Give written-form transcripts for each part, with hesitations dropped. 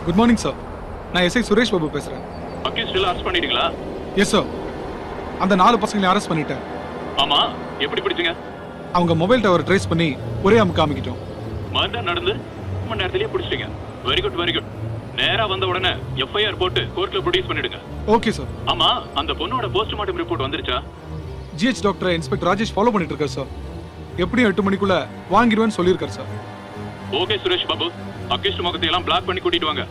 Good morning sir. நான் SI Suresh Babu பேசுறேன். Accused arrest பண்ணிட்டீங்களா? Yes sir. அந்த 4 பசங்களை அரெஸ்ட் பண்ணிட்டேன். ஆமா, எப்படி பிடிச்சீங்க? அவங்க மொபைல் டவர் ட்ரேஸ் பண்ணி ஒரே அமுக்கு காமிக்கிட்டோம். மர்டர் நடந்து 1 மணி நேரத்திலேயே பிடிச்சிட்டீங்க. Very good very good. நேரா வந்த உடனே எஃப்ஐஆர் போட்டு கோர்ட்ல ப்ரொடியூஸ் பண்ணிடுங்க. Okay sir. ஆமா, அந்த பொண்ணோட போஸ்ட்மார்ட்டம் ரிப்போர்ட் வந்துருச்சா? GH doctor inspector Rajesh follow பண்ணிட்டு இருக்காரு சார். எப்படியும் 8 மணிக்குள்ள வாங்கிடுவேன்னு சொல்லியிருக்காரு சார். ஓகே சுரேஷ் பாபு, அக்யூஸ்ட் முகத்தை எல்லாம் பிளாக் பண்ணி கூட்டிட்டு வாங்க.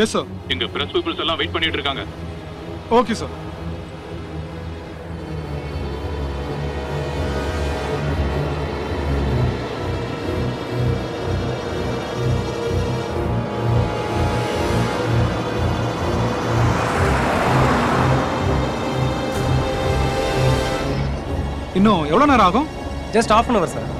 Yes sir. எங்க பிரஸ் பீப்புள்ஸ் எல்லாம் வெயிட் பண்ணிட்டு இருக்காங்க. Okay sir. இன்னும் எவ்வளவு நேரம் ஆகும்? ஜஸ்ட் half an hour சார்.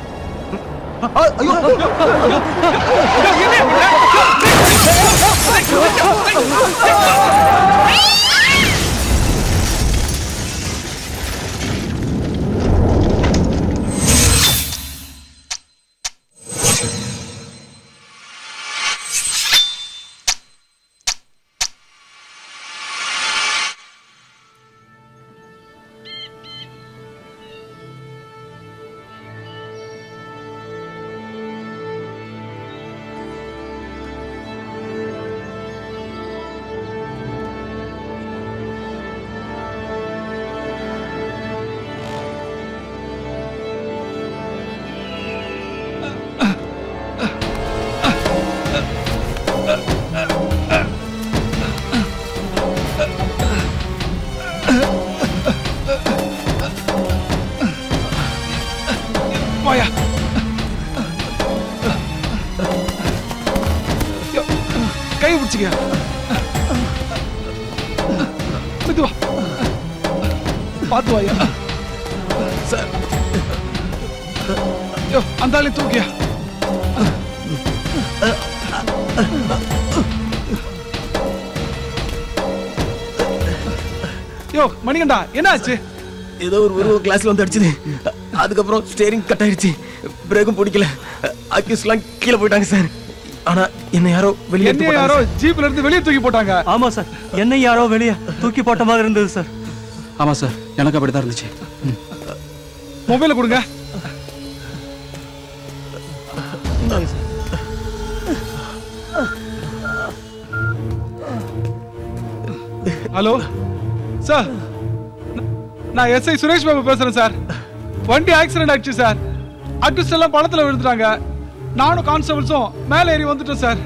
கை பிடிச்சிக்க. மெதுவா பார்த்து வாயா சார். அந்த ஆளை தூக்கியா. யோ மணிகண்டா, என்ன ஆச்சு? ஏதோ ஒரு உருவம் கிளாஸ்ல வந்து அடிச்சுது. அதுக்கப்புறம் ஸ்டேரிங் கட் ஆயிடுச்சு. பிரேக்கும் பிடிக்கல. அக்யூஸ்ட்லாம் கீழே போயிட்டாங்க சார். ஆனா என்ன யாரோ வெளியே ஜீப்ல இருந்து வெளியே தூக்கி போட்டாங்க. ஆமா சார், என்ன யாரோ வெளியே தூக்கி போட்ட மாதிரி இருந்தது சார். ஆமா சார், எனக்கு அப்படிதான் இருந்துச்சு. மொபைல கொடுங்க. ஹலோ சார், நான் எஸ்ஐ சுரேஷ் பாபு பேசுறேன் சார். வண்டி ஆக்சிடென்ட் ஆயிடுச்சு சார். அக்யூஸ்ட் எல்லாம் பழத்துல விழுந்துட்டாங்க. நானும் கான்ஸ்டபிள்ஸும் மேலே ஏறி வந்துட்டோம் சார்.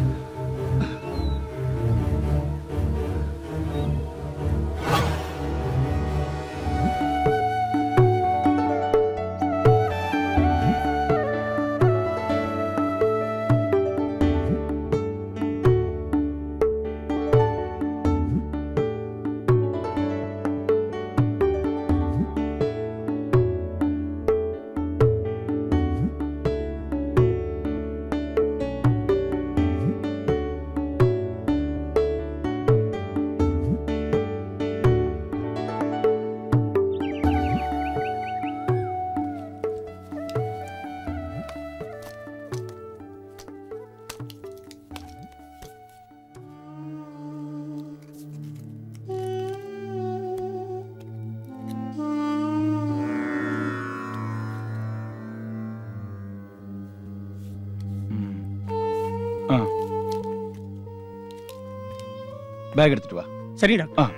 பேக் எடுத்துட்டு வா. சரி டாக்டர்.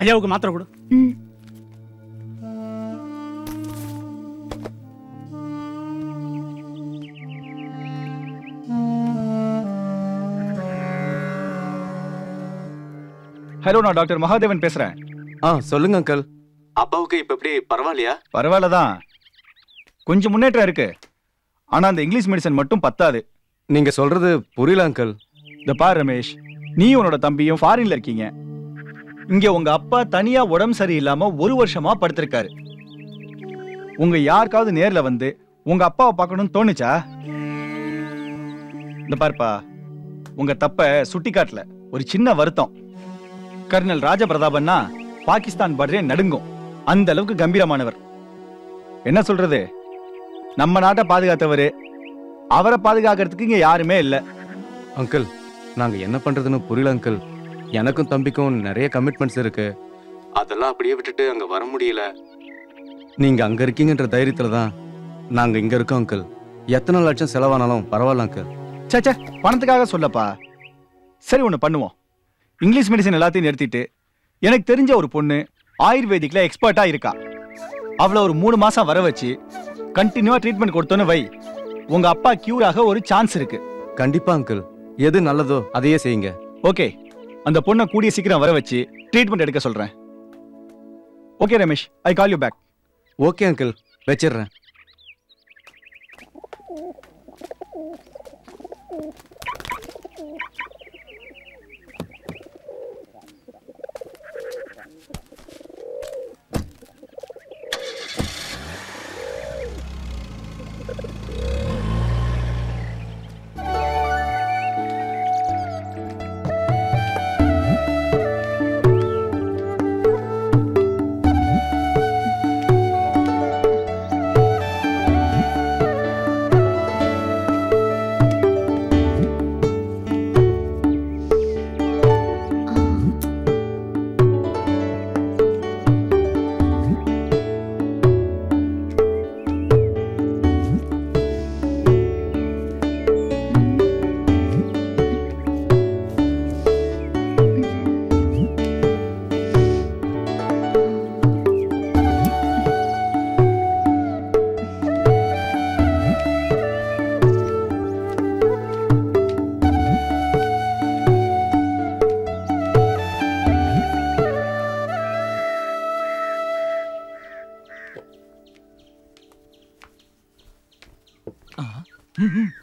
ஐயாவுக்கு மாத்திரை கொடு. ஹலோ, நான் டாக்டர் மகாதேவன் பேசுறேன். சொல்லுங்க அங்கிள். அப்பாவுக்கு இப்ப எப்படி பரவாயில்லையா? பரவாயில்லதான், கொஞ்சம் முன்னேற்றம் இருக்கு. ஆனா அந்த இங்கிலீஷ் மெடிசன் மட்டும் பத்தாது. நீங்க சொல்றது புரியல அங்கிள். இந்த பார் ரமேஷ், நீ உன்னோட தம்பியும் ஃபாரின்ல இருக்கீங்க. இங்க உங்க அப்பா தனியா உடம்பு சரியில்லாம 1 வருஷமா படுத்திருக்காரு. உங்க யாருக்காவது நேர்ல வந்து உங்க அப்பாவை பார்க்கணும்னு தோணுச்சா? இந்த பார்ப்பா, உங்க தப்ப சுட்டி காட்டல. ஒரு சின்ன வருத்தம். கர்னல் ராஜபிரதாபன்னா பாகிஸ்தான் பார்டரே நடுங்கும். அந்த அளவுக்கு கம்பீரமானவர். என்ன சொல்றது, நம்ம நாட்டை பாதுகாத்தவரு. அவரை பாதுகாக்கிறதுக்கு இங்க யாருமே இல்ல. அங்கிள், நாங்க என்ன பண்றதுன்னு புரியல அங்கிள். எனக்கும் தம்பிக்கும் நிறைய கமிட்மெண்ட்ஸ் இருக்கு. அதெல்லாம் அப்படியே விட்டுட்டு அங்க வர முடியல. நீங்க அங்க இருக்கீங்கன்ற தைரியத்துல தான் நாங்க இங்க இருக்கோம் அங்கிள். எத்தனை லட்சம் செலவானாலும் பரவாயில்ல அங்கிள். சே, பணத்துக்காக சொல்லப்பா. சரி, ஒண்ணு பண்ணுவோம். இங்கிலீஷ் மெடிசன் எல்லாத்தையும் நிறுத்திட்டு எனக்கு தெரிஞ்ச ஒரு பொண்ணு ஆயுர்வேதிக்ல எக்ஸ்பர்ட்டா இருக்கா. அவளை ஒரு 3 மாசம் வர வச்சு கண்டினியூவா ட்ரீட்மெண்ட் கொடுத்தோன்னு வை, உங்க அப்பா கியூர் ஆக ஒரு சான்ஸ் இருக்கு. கண்டிப்பா அங்கிள், எது நல்லதோ அதையே செய்யுங்க. ஓகே, அந்த பொண்ணை கூடிய சீக்கிரம் வர வச்சு ட்ரீட்மெண்ட் எடுக்க சொல்றேன். Okay Ramesh, I call you back. Okay uncle, வச்சிடுறேன்.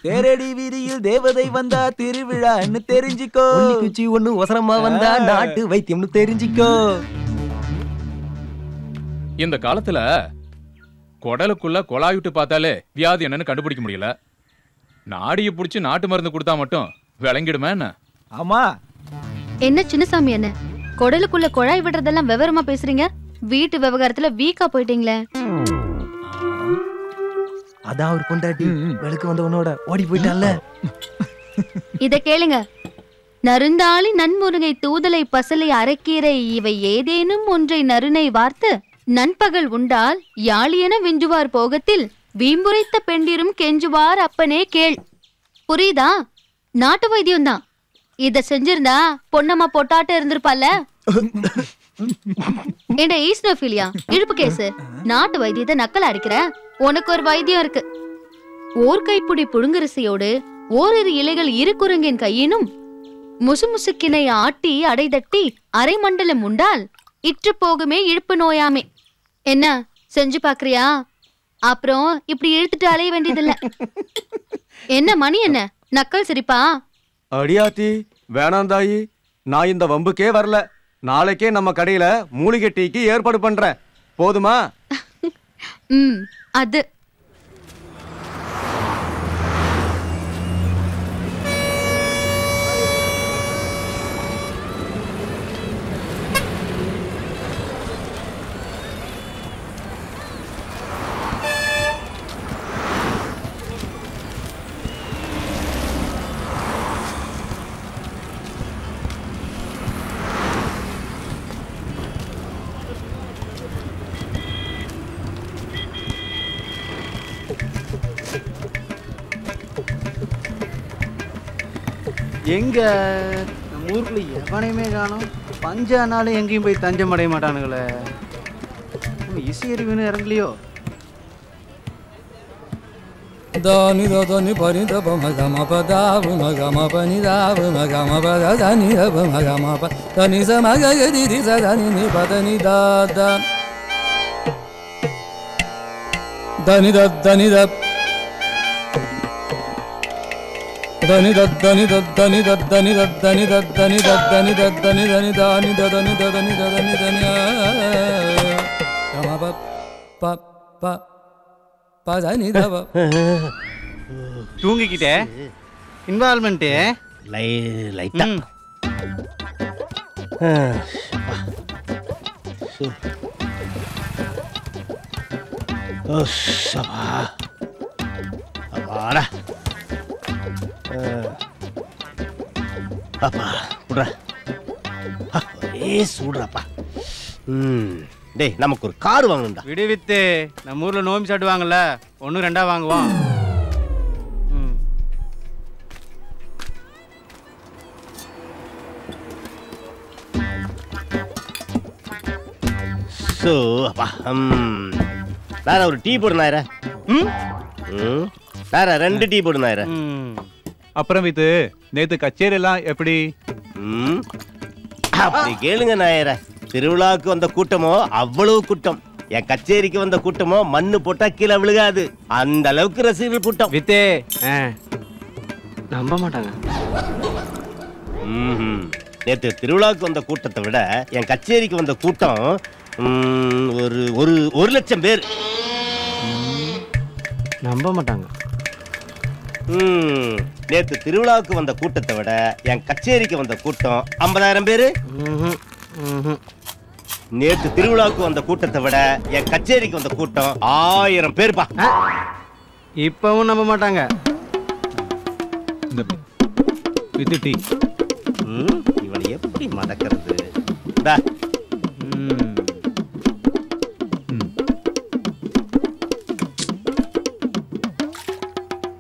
தேரடி வீதியில் தேவதை வந்தா திருவிழான்னு தெரிஞ்சுக்கோ. குச்சி ஒண்ணு ஒசரமா வந்தா நாட்டு வைத்தியம்னு தெரிஞ்சுக்கோ. இந்த காலத்துல குடலுக்குள்ள கொலாவிட்டு பார்த்தாலே வியாதி என்னன்னு கண்டுபிடிக்க முடியல. நாடியை புடிச்சு நாட்டு மருந்து கொடுத்தா மட்டும் விளங்கிடுமே என்ன? ஆமா. என்ன சின்னசாமி, என்ன குடலுக்குள்ள குழாய் விடுறதெல்லாம் விவரமா பேசுறீங்க? வீட்டு விவகாரத்துல வீக்கா போயிட்டீங்களே. அதான் ஒரு பொண்டாட்டி வெளுக்கு வந்த உன்னோட ஓடி போயிட்டால. இத கேளுங்க. நருந்தாளி நன்முருகை தூதலை பசலை அரைக்கீரை இவை ஏதேனும் ஒன்றை நறுனை வார்த்து நண்பகல் உண்டால் யாழியென விஞ்சுவார் போகத்தில் வீம்புரைத்த பெண்டிரும் கெஞ்சுவார் அப்பனே கேள். புரியுதா? நாட்டு வைத்தியம் தான். இத செஞ்சிருந்தா பொன்னம்மா பொட்டாட்ட இருந்திருப்பால. என்ன ஈஸ்னோஃபிலியா இழுப்பு கேசு, நாட்டு வைத்தியத்தை நக்கல் அடிக்கிற? உனக்கு ஒரு வைத்தியம் இருக்கு. ஓர் கைப்புடி புழுங்கரிசையோடு ஓரிரு இலைகள் இரு குரங்கின் கையினும் முசுமுசுக்கினை ஆட்டி அடைதட்டி அரை மண்டலம் உண்டால் இற்று போகுமே இழுப்பு நோயாமே. என்ன செஞ்சு பாக்குறியா? அப்புறம் இப்படி இழுத்துட்டு அலைய வேண்டியதில்ல. என்ன மணி, என்ன நக்கல் சிரிப்பா? அடியாத்தி வேணாம் தாயி, நான் இந்த வம்புக்கே வரல. நாளைக்கே நம்ம கடையில மூலிகை டீக்கு ஏற்பாடு பண்றேன். போதுமா? அது எங்க நம்ம ஊருக்குள்ள எவனையுமே காணும். பஞ்சானாலும் எங்கேயும் போய் தஞ்சம் அடைய மாட்டானுங்களே. இசை அறிவுன்னு இறங்கலையோ? தானி தனி பரிதப மகம பதாவு மகம பனிதாவு மகம பத தனி தப மகம ப தனி ச மக கதி சதனி நி பதனி தாத தனி தனி த தனி தனி தனி தனி தனி தனி தனி தனி தனி தானி தனி தனி தனி தனி கம ப ப ப பதனி தப. தூங்கிக்கிட்டே இன்வால்மெண்ட்டு லைட்டா. அப்பாடா அப்பா விட்ற சூடுறாப்பா. டேய் நமக்கு ஒரு கார் வாங்கணும்டா. விடுவித்து நம்ம ஊர்ல நோம்பி சாட்டுவாங்கல்ல, 1 2 வாங்குவோம். ஸோ அப்பா வேற ஒரு டீ போடு நாயர. வேற 2 டீ போடு நாயர. அப்புறம் இது நேத்து கச்சேரி எல்லாம் எப்படி? அப்படி கேளுங்க நாயர. திருவிழாவுக்கு வந்த கூட்டமோ அவ்வளவு கூட்டம். என் கச்சேரிக்கு வந்த கூட்டமோ மண்ணு போட்டா கீழே விழுகாது, அந்த அளவுக்கு ரசிகர்கள் கூட்டம். வித்தே நம்ப மாட்டாங்க. நேத்து திருவிழாவுக்கு வந்த கூட்டத்தை விட என் கச்சேரிக்கு வந்த கூட்டம் ஒரு லட்சம் பேர். நம்ப மாட்டாங்க. நேத்து திருவிழாவுக்கு வந்த கூட்டத்தை விட என் கச்சேரிக்கு வந்த கூட்டம் 50,000 பேரு. நேத்து திருவிழாவுக்கு வந்த கூட்டத்தை விட என் கச்சேரிக்கு வந்த கூட்டம் 1000 பேருப்பா. இப்பவும் நம்ப மாட்டாங்க. இவனை எப்படி மடக்கிறது?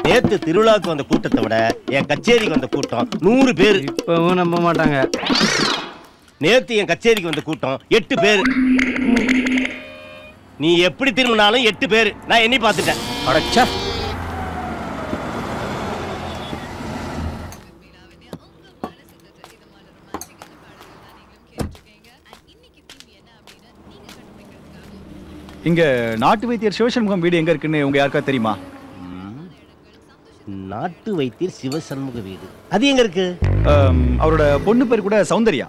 நேத்து திருவிழாவுக்கு வந்த கூட்டத்தை விட என் கச்சேரிக்கு வந்த கூட்டம் 100 பேர். இப்பவும் நம்ப மாட்டாங்க. நேத்து என் கச்சேரிக்கு வந்த கூட்டம் 8 பேர். நீ எப்படி திரும்பினாலும் 8 பேர். நான் எண்ணி பார்த்துட்டேன். அடச்சா. இங்க நாட்டு வைத்தியர் சிவசண்முகம் வீடு எங்க இருக்குன்னு உங்க யாருக்கா தெரியுமா? நாட்டு வைத்தியர் சிவசண்முக வீடு அது எங்க இருக்கு? அவரோட பொண்ணு பேர் கூட சௌந்தர்யா.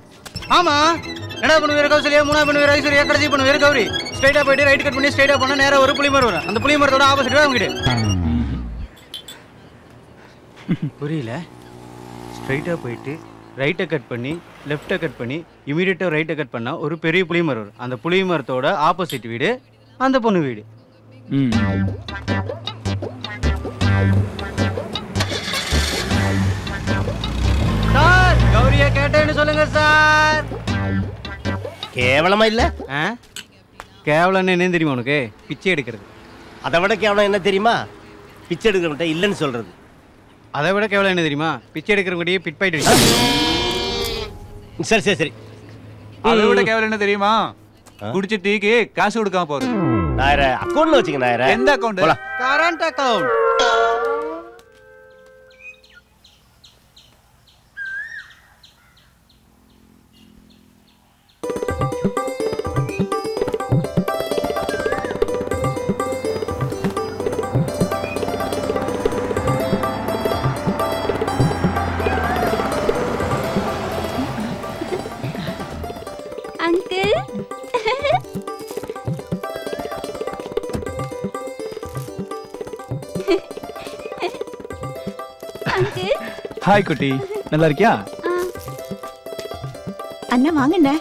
ஆமா. என்ன பண்ணுவீர் கௌசல்யா, 3 பண்ணுவீர் ஐஸ்வர்யா, கடைசி பண்ணுவீர் கௌரி. ஸ்ட்ரைட்டா போயிட்டு ரைட் கட் பண்ணி ஸ்ட்ரைட்டா போனா நேரா ஒரு புளிமரம் வரும். அந்த புளிமரத்தோட ஆப்போசிட் அவங்க வீடு. புரியல. ஸ்ட்ரைட்டா போயிட்டு ரைட்டை கட் பண்ணி லெஃப்ட்டை கட் பண்ணி இமீடியட்டா ரைட்டை கட் பண்ணா ஒரு பெரிய புளிமரம் வரும். அந்த புளிமரத்தோட ஆப்போசிட் வீடு அந்த பொண்ணு வீடு. சார் கௌரியா கேட்டேன்னு சொல்லுங்க சார். கேவலமா இல்ல? கேவலம் என்ன தெரியுமா உனக்கு? பிச்சை எடுக்கிறது. அதை விட கேவலம் என்ன தெரியுமா? பிச்சை எடுக்கிறவன்ட்ட இல்லைன்னு சொல்றது. அதை விட கேவலம் என்ன தெரியுமா? பிச்சை எடுக்கிறவங்கடியே பிட் பாயிட்டு. சரி சரி சரி. அதை விட கேவலம் என்ன தெரியுமா? குடிச்ச டீக்கு காசு கொடுக்காம போறது. நாயர அக்கவுண்ட்ல வச்சுங்க நாயர. எந்த account? Current account. Uncle hi குட்டி, நல்லா இருக்கியா? அண்ணா வாங்க அண்ணா.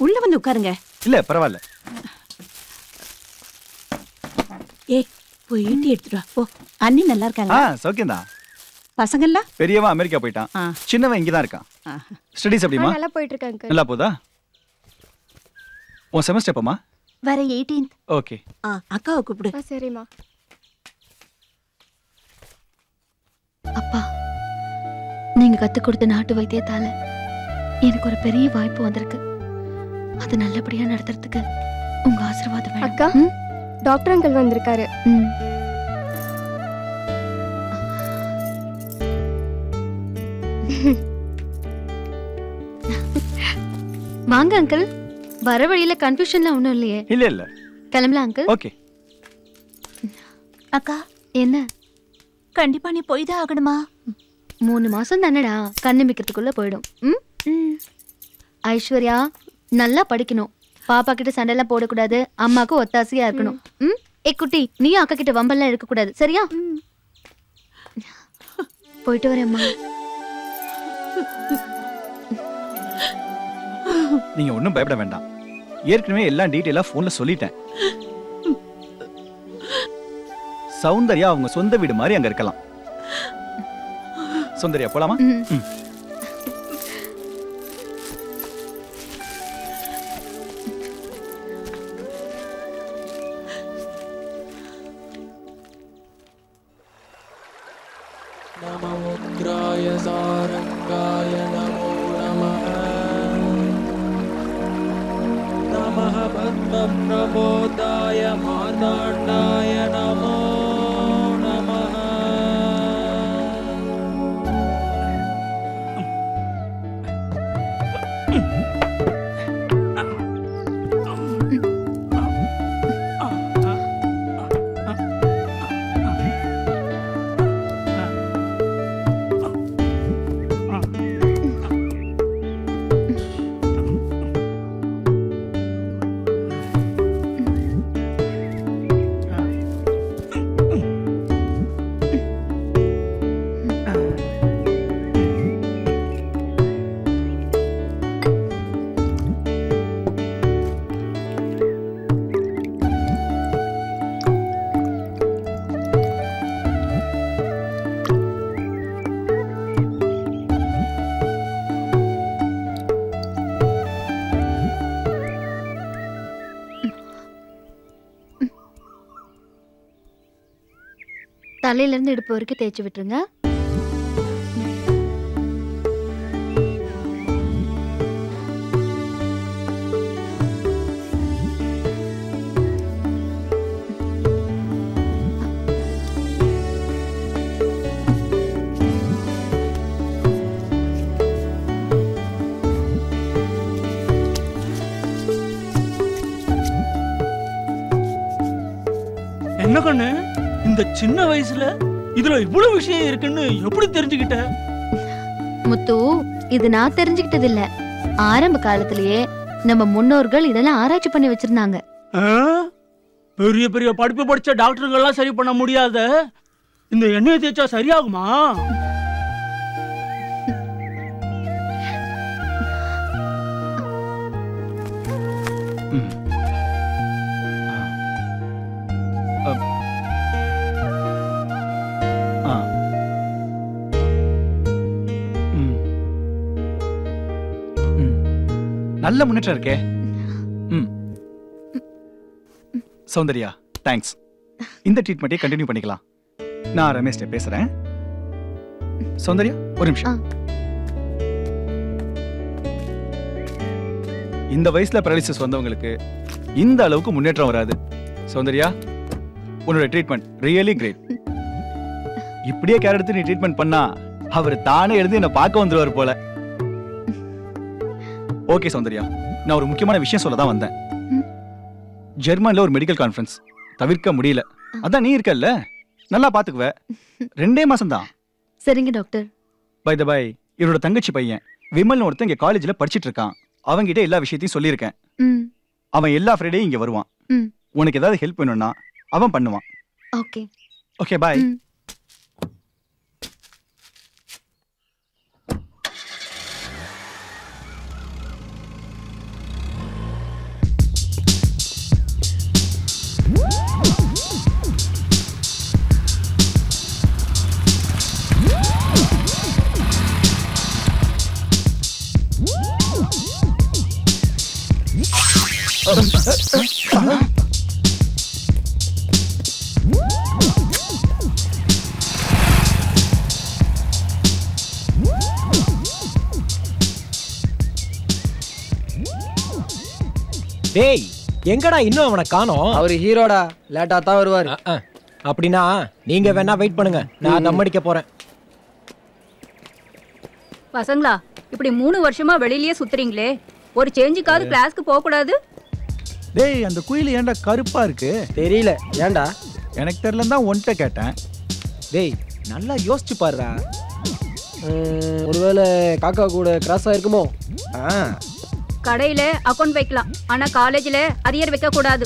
உள்ள வந்து உட்காருங்க. இல்ல பரவாயில்ல. ஏய் போய் ஈட்டி எடுத்துட்டு வா போ. அண்ணி நல்லா இருக்காங்க? சௌக்கியம்தான். பசங்கள்லாம்? பெரியவன் அமெரிக்கா போயிட்டான், சின்னவன் இங்கதான் இருக்கான். ஸ்டடீஸ் எப்படிமா? நல்லா போயிட்டு இருக்காங்க. நல்லா போதா? உன் செமஸ்டர் எப்பமா? வர 18th. ஓகே. அக்காவை கூப்பிடு. சரிம்மா. அப்பா, நீங்க கத்து கொடுத்த நாட்டு வைத்தியத்தால எனக்கு ஒரு பெரிய வாய்ப்பு வந்திருக்கு. அது நல்லபடியா நடத்துறதுக்கு உங்க ஆசீர்வாதம் வேணும். அக்கா, டாக்டர் அங்கிள் வந்திருக்காரு. வாங்க அங்கிள். வர வழியில கன்ஃபியூஷன்லாம் ஒண்ணும் இல்லையே? இல்ல இல்ல. கிளம்பலாம் அங்கிள். ஓகே. அக்கா என்ன? கண்டிப்பா நீ போய் தான் ஆகணுமா? 3 மாசம் தானடா, கண்ணிமிக்கிறதுக்குள்ள போயிடும். ஐஸ்வர்யா நல்லா படிக்கணும். பாப்பா கிட்ட சண்டைலாம் போடக்கூடாது. அம்மாக்கு ஒத்தாசையா இருக்கணும். ஏ குட்டி, நீ அக்கா கிட்ட வம்பெல்லாம் இருக்க கூடாது, சரியா? போயிட்டு வரேம்மா. நீங்க ஒன்றும் பயப்பட வேண்டாம். ஏற்கனவே எல்லாம் டீட்டெயிலா போன்ல சொல்லிட்டேன். சௌந்தர்யா அவங்க சொந்த வீடு மாதிரி அங்க இருக்கலாம். சுந்தரியா போலாமா? நம உக்ராய சாரங்காய நமோ நமः நமः பத்ம பிரபோதாய மார்த்தாண்டாய நமோ நமः தலையில இருந்து இடுப்பு வரைக்கும் தேய்ச்சி விட்டுருங்க. என்ன கண்ணு, இந்த சின்ன வயசுல இதுல இவ்வளவு விஷயம் இருக்குன்னு எப்படி தெரிஞ்சுக்கிட்ட? முத்து, இது நான் தெரிஞ்சுக்கிட்டது இல்ல. ஆரம்ப காலத்திலேயே நம்ம முன்னோர்கள் இதெல்லாம் ஆராய்ச்சி பண்ணி வச்சிருந்தாங்க. பெரிய பெரிய படிப்பு படிச்ச டாக்டர்கள் எல்லாம் சரி பண்ண முடியாத இந்த எண்ணெயை தேய்ச்சா சரியாகுமா? நல்ல முன்னேற்றம் இருக்கே. சௌந்தர்யா, தேங்க்ஸ். இந்த ட்ரீட்மெண்ட்டை கண்டினியூ பண்ணிக்கலாம். நான் ரமேஷ்ட பேசுறேன். சௌந்தர்யா, ஒரு நிமிஷம். இந்த வயசுல பேரலிசிஸ் வந்தவங்களுக்கு இந்த அளவுக்கு முன்னேற்றம் வராது. சௌந்தர்யா, உன்னோட ட்ரீட்மெண்ட் ரியலி கிரேட். இப்படியே கேர் எடுத்து நீ ட்ரீட்மெண்ட் பண்ணா அவர் தானே எழுதி என்ன பார்க்க வந்துருவார் போல. ஓகே சௌந்தர்யா, நான் ஒரு முக்கியமான விஷயம் சொல்ல தான் வந்தேன். ஜெர்மன்ல ஒரு மெடிக்கல் கான்ஃபரன்ஸ் தவிர்க்க முடியல. அதான் நீ இருக்கல்ல, நல்லா பாத்துக்குவ. 2 மாசம் தான். சரிங்க டாக்டர். பை த பை, இவரோட தங்கச்சி பையன் விமல் ஒருத்தன் இங்க காலேஜ்ல படிச்சிட்டு இருக்கான். அவங்கிட்ட எல்லா விஷயத்தையும் சொல்லியிருக்கேன். அவன் எல்லா ஃப்ரைடேயும் இங்க வருவான். உனக்கு ஏதாவது ஹெல்ப் வேணும்னா அவன் பண்ணுவான். Okay okay, bye. டேய், எங்கடா இன்னும் அவனை காணோம்? அவர் ஹீரோடா, லேட்டா தான் வருவார். அப்படின்னா நீங்க வேணா வெயிட் பண்ணுங்க, நான் தம் அடிக்க போறேன். பசங்களா, இப்படி 3 வருஷமா வெளியிலேயே சுத்துறீங்களே, ஒரு சேஞ்சுக்காவது கிளாஸ்க்கு போக கூடாது? டேய், அந்த குயில் ஏன்டா கருப்பா இருக்கு? தெரியல. ஏன்டா? எனக்கு தெரியலன்னு தான் உன்கிட்ட கேட்டேன். டேய், நல்லா யோசிச்சு பாருடா. ஒருவேளை காக்கா கூட கிராஸ் ஆயிருக்குமோ? கடையில அக்கவுண்ட் வைக்கலாம், ஆனா காலேஜ்ல அரியர் வைக்க கூடாது.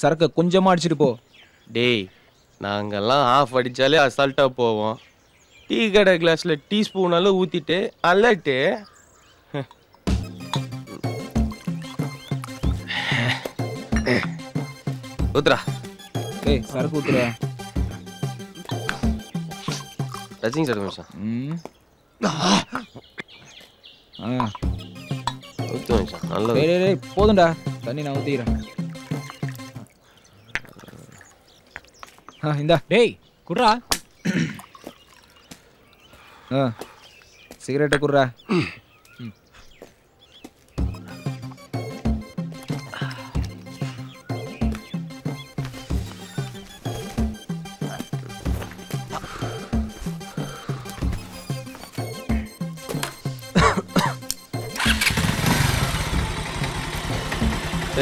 சரக்கு கொஞ்சமா அடிச்சிட்டு போ. டேய் நாங்கெல்லாம் ஆஃப் அடிச்சாலே அசால்ட்டா போவோம். டீ கடை கிளாஸ்ல டீ ஸ்பூனால ஊத்திட்டு அலட்டு. ஊத்துறா. டேய் சரக்கு ஊத்துறா. ரஜினி சார் நிமிஷம். ஊத்து நிமிஷம். நல்ல. டேய் போதும்டா. தண்ணி நான் ஊத்திக்கிறேன். இந்தா டேய் குர்ரா. சிகரெட்டை குர்ரா.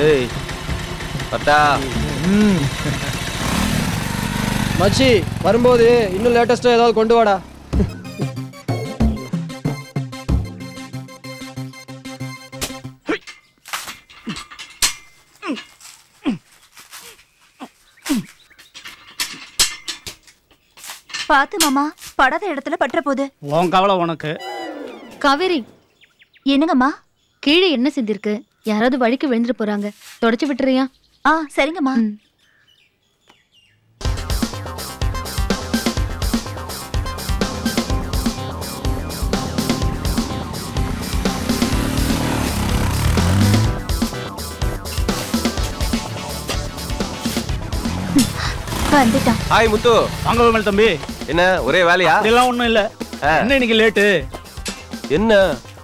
ஏய் பட்டா. மச்சி வரும்போது இன்னும் லேட்டஸ்டா ஏதாவது கொண்டு வாடா. பாத்து மாமா, படாத இடத்துல பற்ற போகுது. உன் கவலை உனக்கு. காவேரி என்னங்கம்மா? கீழே என்ன செஞ்சிருக்கு? யாராவது வழிக்கு விழுந்துட்டு போறாங்க. தொடச்சு விட்டுறியா? சரிங்கம்மா. வந்துட்டான். ஹாய் முத்து. வாங்க விமல் தம்பி. என்ன ஒரே வேலையா? இதெல்லாம் ஒண்ணும் இல்ல. என்ன இன்னைக்கு லேட்டு? என்ன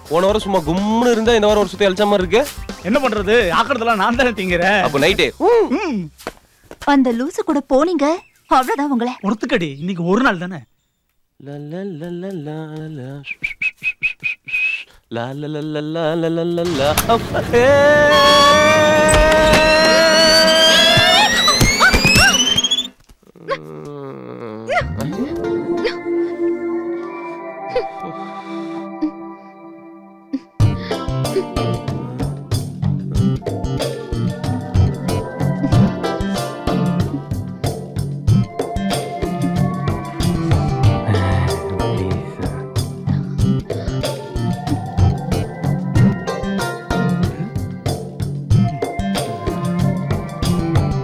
போன வாரம் சும்மா கும்முன்னு இருந்தா இந்த வாரம் ஒரு சுத்தி அழிச்ச மாதிரி இருக்கு. என்ன பண்றது? ஆக்கிறதெல்லாம் நான் தானே திங்கிறேன். அப்ப நைட்டே அந்த லூசு கூட போனீங்க, அவ்வளவுதான் உங்களை. ஒருத்துக்கடி இன்னைக்கு ஒரு நாள் தானே.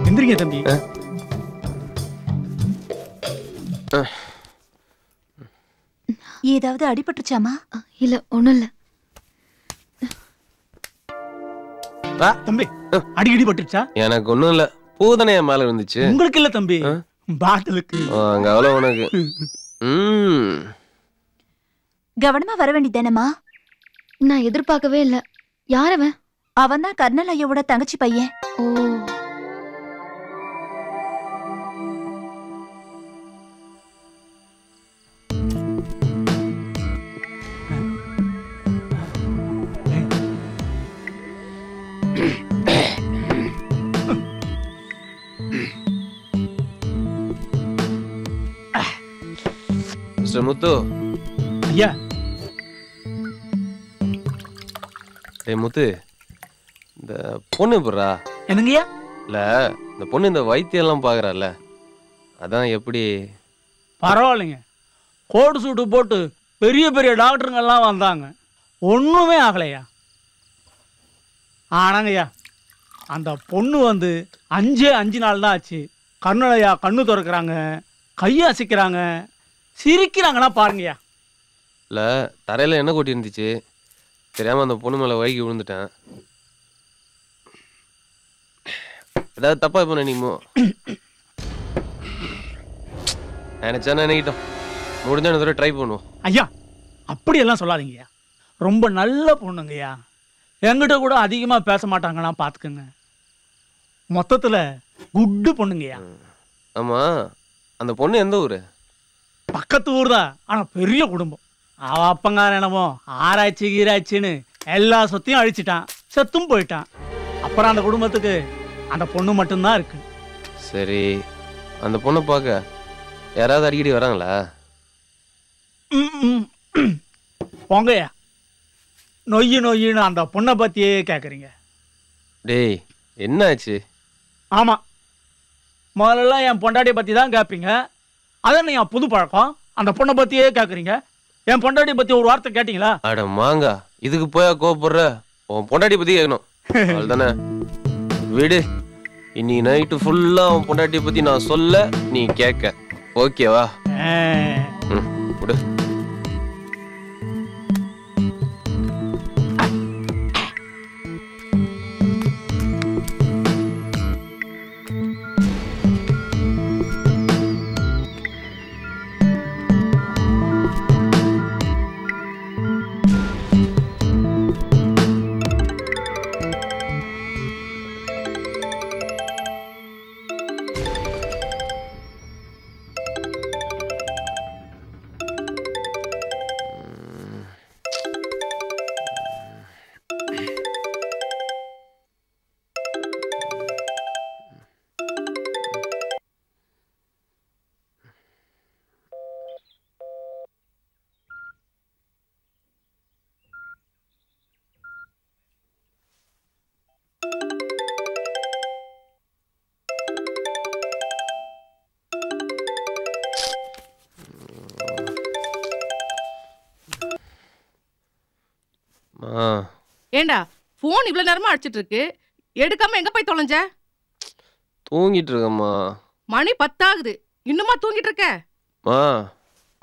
எந்திரிங்க தம்பி. ஏதாவது அடிபட்டுச்சாமா? இல்ல ஒண்ணும் இல்ல. தம்பி அடிக்கடி பட்டுச்சா? எனக்கு ஒண்ணும் இல்ல. பூதனை என் மேல இருந்துச்சு. உங்களுக்கு இல்ல தம்பி, பாட்டிலுக்கு. அங்க அவ்வளவு உனக்கு. கவனமா வர வேண்டியதானம்மா? நான் எதிர்பார்க்கவே இல்ல. யார் அவன்? அவன் தான் கர்னல் ஐயாவோட தங்கச்சி பையன். ஓ. மிஸ்டர் முத்து. ஐயா. டேய் முத்து, இந்த பொண்ணு எப்படிரா? என்னங்கய்யா? இல்ல இந்த பொண்ணு இந்த வைத்தியம் எல்லாம் பாக்குறால, அதான் எப்படி? பரவாயில்லைங்க. கோட் சூட்டு போட்டு பெரிய பெரிய டாக்டருங்க எல்லாம் வந்தாங்க, ஒண்ணுமே ஆகலையா. ஆனாங்கய்யா அந்த பொண்ணு வந்து 5 நாள் தான் ஆச்சு. கர்னலையா கண்ணு திறக்கிறாங்க, கையை அசைக்கிறாங்க, சிரிக்கிறாங்கன்னா பாருங்கய்யா. இல்ல தரையில என்ன கொட்டி இருந்துச்சு, தெரியாம அந்த பொண்ணு மேல வழுக்கி விழுந்துட்டேன். ஏதாவது தப்பா பண்ண நீமோ? நினைச்சா நினைக்கிட்டோம், முடிஞ்ச தடவை ட்ரை பண்ணுவோம். ஐயா அப்படியெல்லாம் சொல்லாதீங்கய்யா. ரொம்ப நல்ல பொண்ணுங்கய்யா. என்கிட்ட கூட அதிகமா பேச மாட்டாங்கன்னா பாத்துக்கோங்க. மொத்தத்துல குட்டு பொண்ணுங்கய்யா. ஆமா அந்த பொண்ணு எந்த ஊரு? பக்கத்து ஊர் தான், ஆனா பெரிய குடும்பம். அவ அப்பங்கார என்னமோ ஆராய்ச்சி கீராய்ச்சின்னு எல்லா சொத்தையும் அழிச்சிட்டான், செத்தும் போயிட்டான். அப்புறம் அந்த குடும்பத்துக்கு அந்த பொண்ணு மட்டும்தான் இருக்கு. சரி அந்த பொண்ணை பார்க்க யாராவது அடிக்கடி வராங்களா? போங்கய்யா, நொய்யின்னு அந்த பொண்ணை பத்தியே கேக்குறீங்க. டேய் என்னாச்சு? ஆமா முதல்ல என் பொண்டாட்டியை பத்தி தான் கேட்பீங்க. அதான் என் புது பழக்கம். அந்த பொண்ணை பத்தியே கேட்குறீங்க. என் பொண்டாட்டியை பத்தி ஒரு வார்த்தை கேட்டீங்களா? அட மாங்கா, இதுக்கு போய் கோபப்படுற? உன் பொண்டாட்டி பத்தி கேட்கணும் அவ்வளவுதானே. விடு, இன்னைக்கு நைட்டு ஃபுல்லா உன் பொண்டாட்டியை பத்தி நான் சொல்ல, நீ கேட்க. ஓகேவா? விடு. ஏண்டா போன் இவ்வளவு நேரமா அடிச்சிட்டு இருக்கு, எடுக்காம எங்க போய் தொலைஞ்ச? தூங்கிட்டு இருக்கம்மா. மணி 10 ஆகுது, இன்னுமா தூங்கிட்டு இருக்க?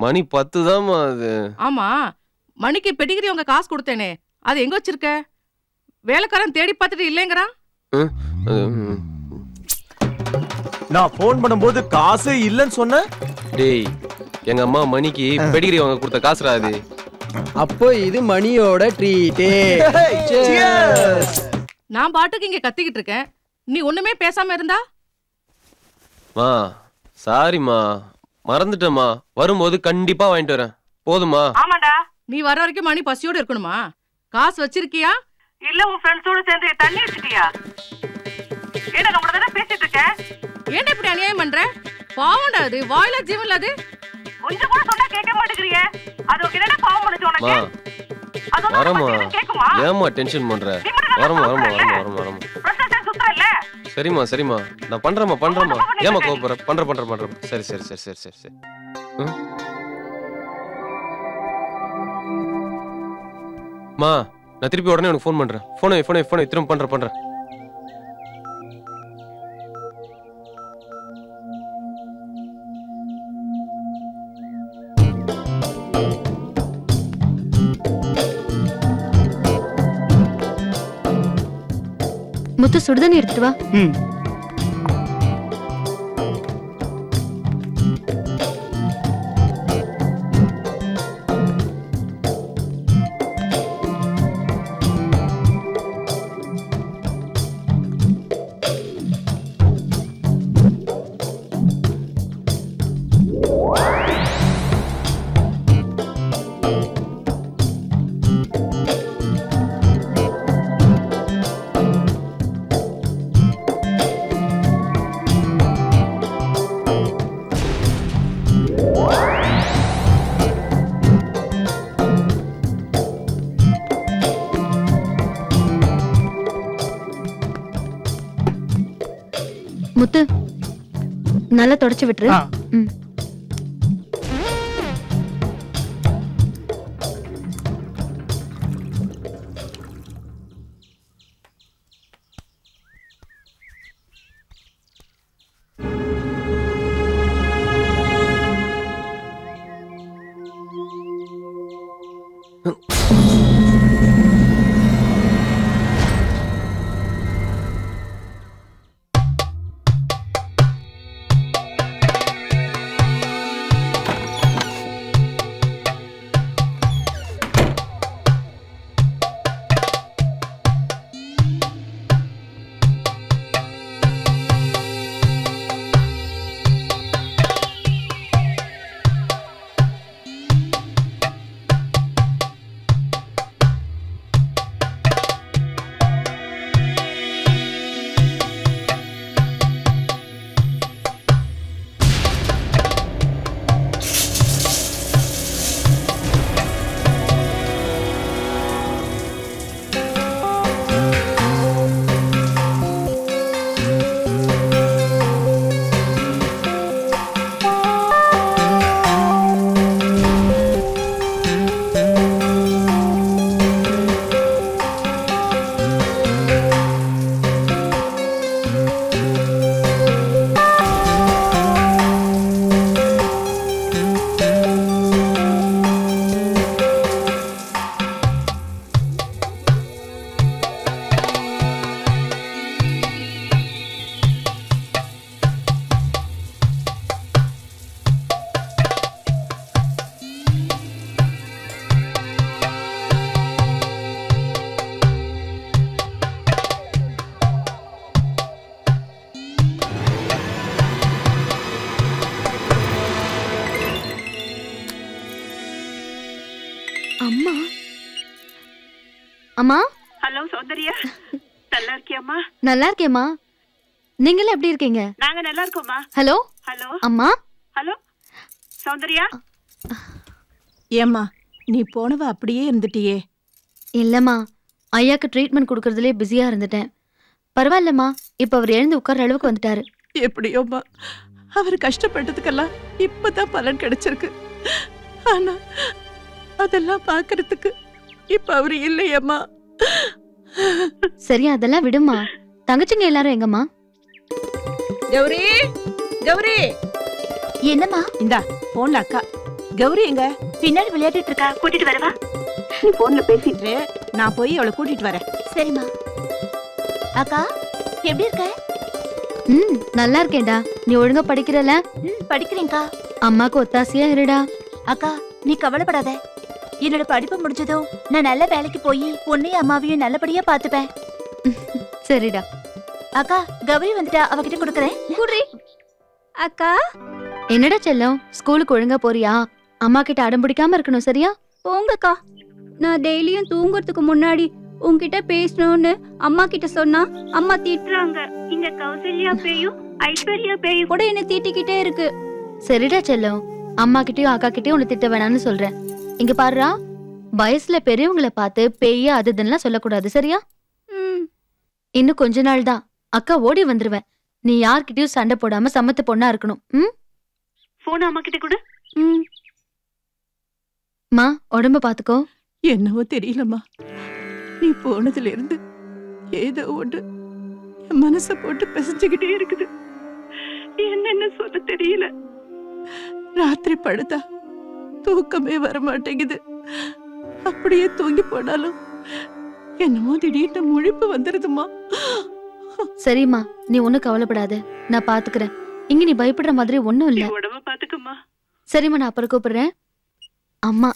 மணி 10 தான்மா அது. ஆமா, மணிக்கு பெடிகிரி உங்க காசு கொடுத்தேனே, அது எங்க வச்சிருக்க? வேலைக்காரன் தேடி பார்த்துட்டு இல்லைங்கிறான். நான் போன் பண்ணும்போது காசு இல்லன்னு சொன்ன. டேய், எங்க அம்மா மணிக்கு பெடிகிரி வாங்க கொடுத்த காசுடா அது. அப்போ இது மணியோட ட்ரீட்டே. நான் பாட்டுக்கு இங்க கத்திக்கிட்டு இருக்கேன், நீ ஒண்ணுமே பேசாம இருந்தா? மா சாரிம்மா, மறந்துட்டேம்மா. வரும்போது கண்டிப்பா வாங்கிட்டு வரேன், போதுமா? ஆமாடா, நீ வர வரைக்கும் மணி பசியோட இருக்கணுமா? காசு வச்சிருக்கியா இல்ல உன் ஃப்ரெண்ட்ஸோட சேர்ந்து தண்ணி வச்சிட்டியா? ஏன்னா நான் உடனே பேசிட்டு இருக்கேன், ஏன்டா இப்படி அநியாயம் பண்ற? பாவம்டா, அது வாயில ஜீவன் அது. கொஞ்சம் கூட சொன்னா கேட்க மாட்டேங்கறியே, அது என்னடா பாவம் பண்ணுச்சு உனக்கு? வரமா, ஏமா டென்ஷன் பண்ற? வரமா வரமா வரமா வரமா வரமா. சரிம்மா சரிம்மா, நான் பண்றேம்மா. ஏமா கோபப்படுற? பண்றேன். சரி. மா, நான் திருப்பி உடனே உனக்கு ஃபோன் பண்றேன். போனை திரும்ப பண்றேன். முத்து, சுடுதண்ணி எடுத்துட்டு வா. முத்து, நல்லா தொடச்சு விட்டுரு. அம்மா அம்மா ஹலோ சௌந்தர்யா நல்லா இருக்கியாம்மா? நல்லா இருக்கேம்மா. நீங்களே எப்படி இருக்கீங்க? நாங்க நல்லா இருக்கோம்மா. ஹலோ ஹலோ அம்மா. ஹலோ சௌந்தர்யா. ஏம்மா நீ போனவ அப்படியே இருந்துட்டியே? இல்லம்மா, ஐயாக்கு ட்ரீட்மெண்ட் கொடுக்கறதுலே பிஸியா இருந்துட்டேன். பரவாயில்லம்மா, இப்ப அவர் எழுந்து உட்கார்ற அளவுக்கு வந்துட்டாரு. எப்படியோம்மா, அவர் கஷ்டப்பட்டதுக்கெல்லாம் இப்பதான் பலன் கிடைச்சிருக்கு. ஆனா அதெல்லாம் பாக்குறதுக்கு இப்ப அவரு இல்லையம்மா. சரி, அதெல்லாம் விடுமா. தங்கச்சிங்க எல்லாரும் எங்கம்மா? கௌரி, கௌரி. என்னம்மா? இந்தா போன்ல அக்கா. கௌரி எங்க? பின்னாடி விளையாடிட்டு இருக்கா. கூட்டிட்டு வரவா? நீ போன்ல பேசிட்டு நான் போய் அவளை கூட்டிட்டு வரேன். சரிம்மா. அக்கா எப்படி இருக்க? நல்லா இருக்கேன்டா. நீ ஒழுங்கா படிக்கிறல? படிக்கிறேன்க்கா. அம்மாக்கு ஒத்தாசையா இருடா. அக்கா நீ கவலைப்படாத. என்னோட படிப்பு முடிஞ்சதும் நான் நல்ல வேலைக்கு போய் உன்னையும் அம்மாவையும் நல்லபடியா பாத்துப்பேன். சரிடா. அக்கா கௌரி வந்துட்டா, அவகிட்ட கொடுக்கறேன். குடி. அக்கா என்னடா செல்லம், ஸ்கூலுக்கு ஒழுங்கா போறியா? அம்மா கிட்ட அடம் பிடிக்காம இருக்கணும், சரியா? போங்கக்கா. நான் டெய்லியும் தூங்குறதுக்கு முன்னாடி உன்கிட்ட பேசணும்னு அம்மா கிட்ட சொன்னா அம்மா திட்டுறாங்க. இங்க கௌசல்யா பேயும் ஐஸ்வர்யா பேயும் கூட என்ன திட்டிக்கிட்டே இருக்கு. சரிடா செல்லம், அம்மா கிட்டயும் அக்கா கிட்டயும் உன்னை திட்ட வேணாம்னு சொல்றேன். இங்க பாருடா, வயசுல பெரியவங்களை பார்த்து பேய அதுதெல்லாம் சொல்லக்கூடாது, சரியா? இன்னும் கொஞ்ச நாள் தான், அக்கா ஓடி வந்துருவேன். நீ யார்கிட்டயும் சண்டை போடாம சமத்து பொண்ணா இருக்கணும். போன் அம்மா கிட்ட கூட. மா, உடம்ப பாத்துக்கோ. என்னவோ தெரியலம்மா, நீ போனதுல இருந்து ஏதோ ஒன்று என் மனச போட்டு பிசைஞ்சுக்கிட்டே இருக்குது. என்னென்ன சொல்ல தெரியல. ராத்திரி படுத்தா தூக்கமே வர மாட்டேங்குது. அப்படியே தூங்கி போனாலும் என்னமோ திடீர்னு முழிப்பு வந்துருதுமா. சரிம்மா, நீ ஒண்ணும் கவலைப்படாத, நான் பாத்துக்கிறேன். இங்க நீ பயப்படுற மாதிரி ஒண்ணும் இல்ல. உடம்ப பாத்துக்கம்மா. சரிம்மா, நான் அப்புறம் கூப்பிடுறேன். அம்மா.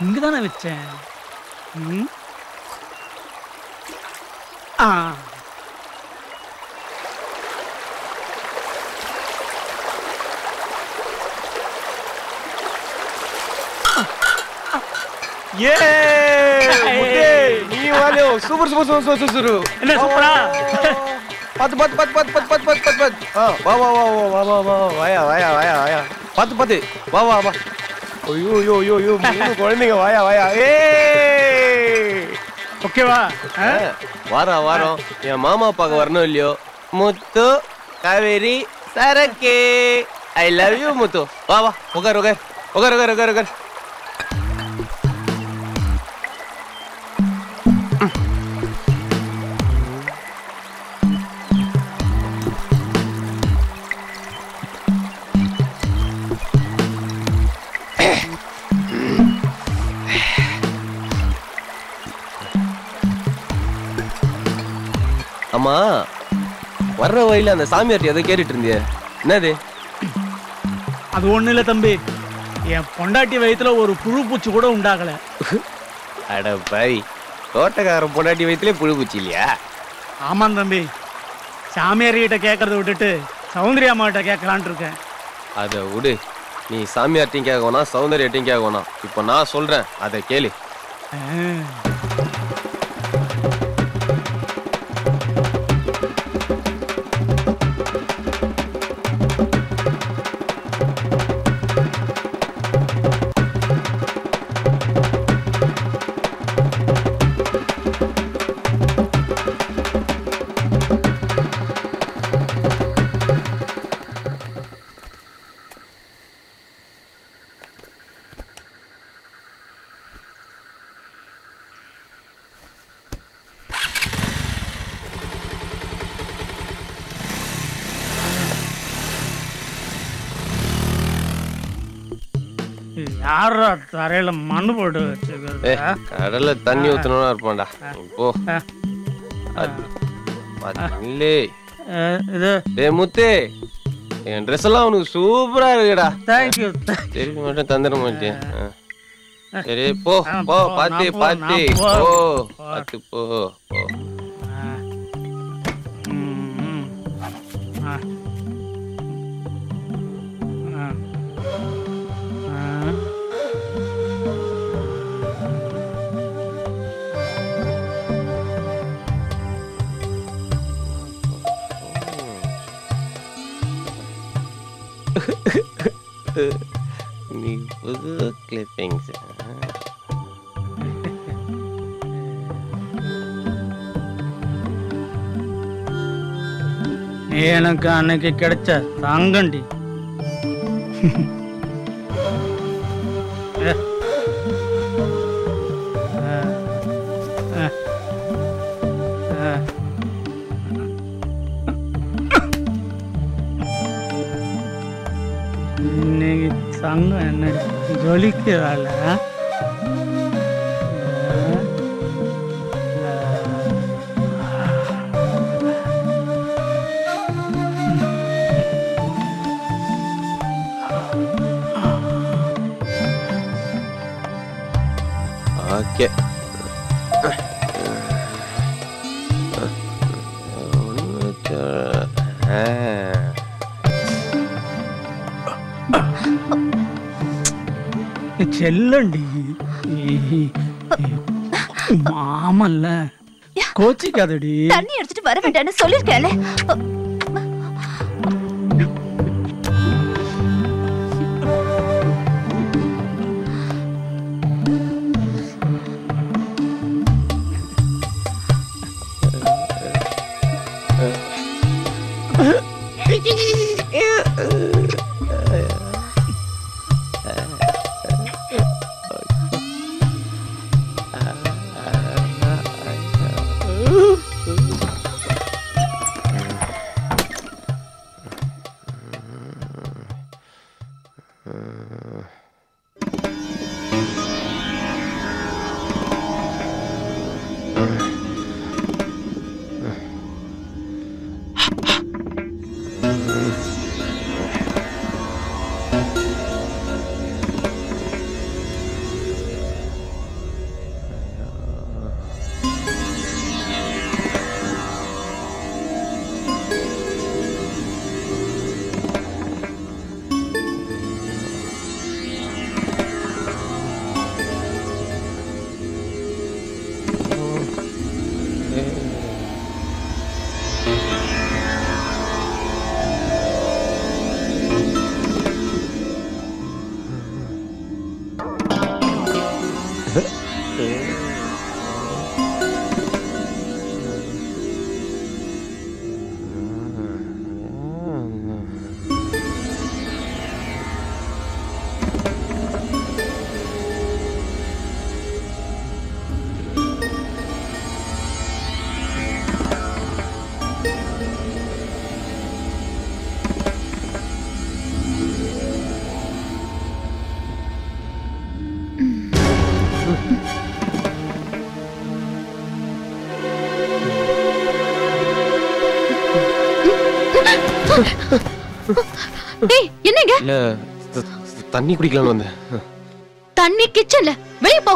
இங்கதானே வச்சேன். நீ வாலே சூப்பர் சூப்பர் சூப்பர் சூப்பர். என்ன சூப்பரா? பாத்து பாத்து பாத்து பாத்து பாத்து பாத்து பாத்து பாத்து. வா வா வா வா வா வா வாயா வாயா வாயா வாயா. பாத்து பாத்து வா வா வா. ஐயோ ஐயோ ஐயோ ஐயோ, மூணு குழந்தைங்க. வாயா வாயா. ஓகேவா? வாரம் வாரம் என் மாமா பார்க்க வரணும் இல்லையோ. முத்து, காவேரி, சரக்கே, ஐ லவ் யூ முத்து. வா வா, உட்கார் உட்கார் உட்கார் உட்கார் உட்கார் உட்கார். அம்மா, வர்ற வழியில அந்த சாமியார்ட்ட எதை கேட்டுட்டு இருந்தியே, என்னது? அது ஒண்ணு இல்ல தம்பி, என் பொண்டாட்டி வயித்துல ஒரு புழு பூச்சி கூட உண்டாகல. அட பாவி, தோட்டக்காரன் பொண்டாட்டி வயிற்றுலே புழு பூச்சி இல்லையா? ஆமாம் தம்பி, சாமியார் கிட்ட கேட்கறத விட்டுட்டு சௌந்தர்யா அம்மாட்ட கேட்கலான் இருக்கேன். அதை விடு, நீ சாமியார்ட்டையும் கேட்கணும்னா சௌந்தர்யாட்டையும் கேட்கணும். இப்போ நான் சொல்றேன், அதை கேளு. யாரா தரையில மண்ணு போட்டு வச்சுக்கிறது? கடல்ல தண்ணி ஊத்தணும்னா இருப்பான்டா. போ. இல்லே இது டேய் முத்தே, என் ட்ரெஸ் எல்லாம் உனக்கு சூப்பரா இருக்குடா. தேங்க்யூ. திருப்பி மட்டும் தந்துட மாட்டேன். சரி போ போ, பாத்து பாத்து போ, பாத்து போ போ. நீ புது கிளிப்பிங்ஸ். நீ எனக்கு அன்னைக்கு கிடைச்ச தங்கண்டி. இன்னைக்கு தங்கம் என்ன ஜொலிக்கிறாள். ஓகே செல்லண்டி மாமல்ல கோச்சிக்காதடி. தண்ணி எடுத்துட்டு வர வேண்டாம்னு சொல்லிருக்கேன்ல. டேய் என்னங்க? இல்ல தண்ணி குடிக்கலாம்னு வந்தேன். தண்ணி கிச்சன்ல, வெளிய போ.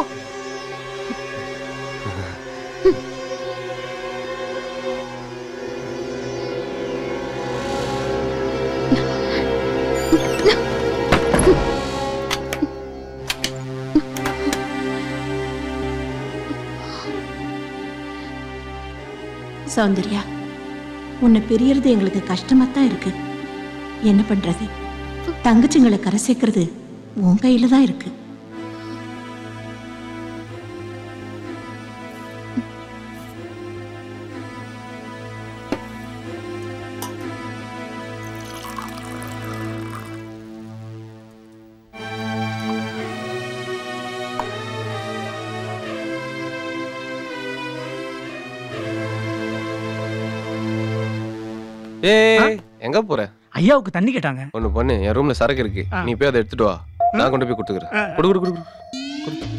சௌந்தர்யா, உன்னை பிரியறது எங்களுக்கு கஷ்டமா தான் இருக்கு. என்ன பண்றது? தங்கச்சிங்களை கரை சேர்க்கறது உன் கையில தான் இருக்கு. ஏய் எங்க போற? ஐயாவுக்கு தண்ணி கேட்டாங்க. ஒண்ணு பண்ணு, என் ரூம்ல சரக்கு இருக்கு, நீ போய் அதை எடுத்துட்டு வா. நான் கொண்டு போய் கொடுத்துக்கிறேன். கொடு கொடு கொடு கொடு.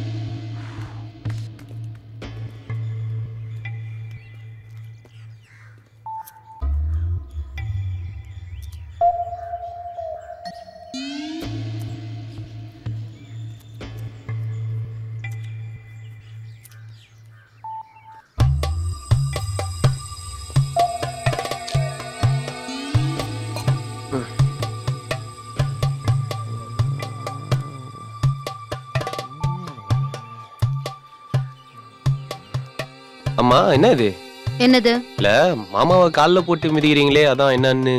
அம்மா என்ன இது? என்னது? இல்ல மாமாவை கால்ல போட்டு மிதிக்கிறீங்களே அதான் என்னன்னு.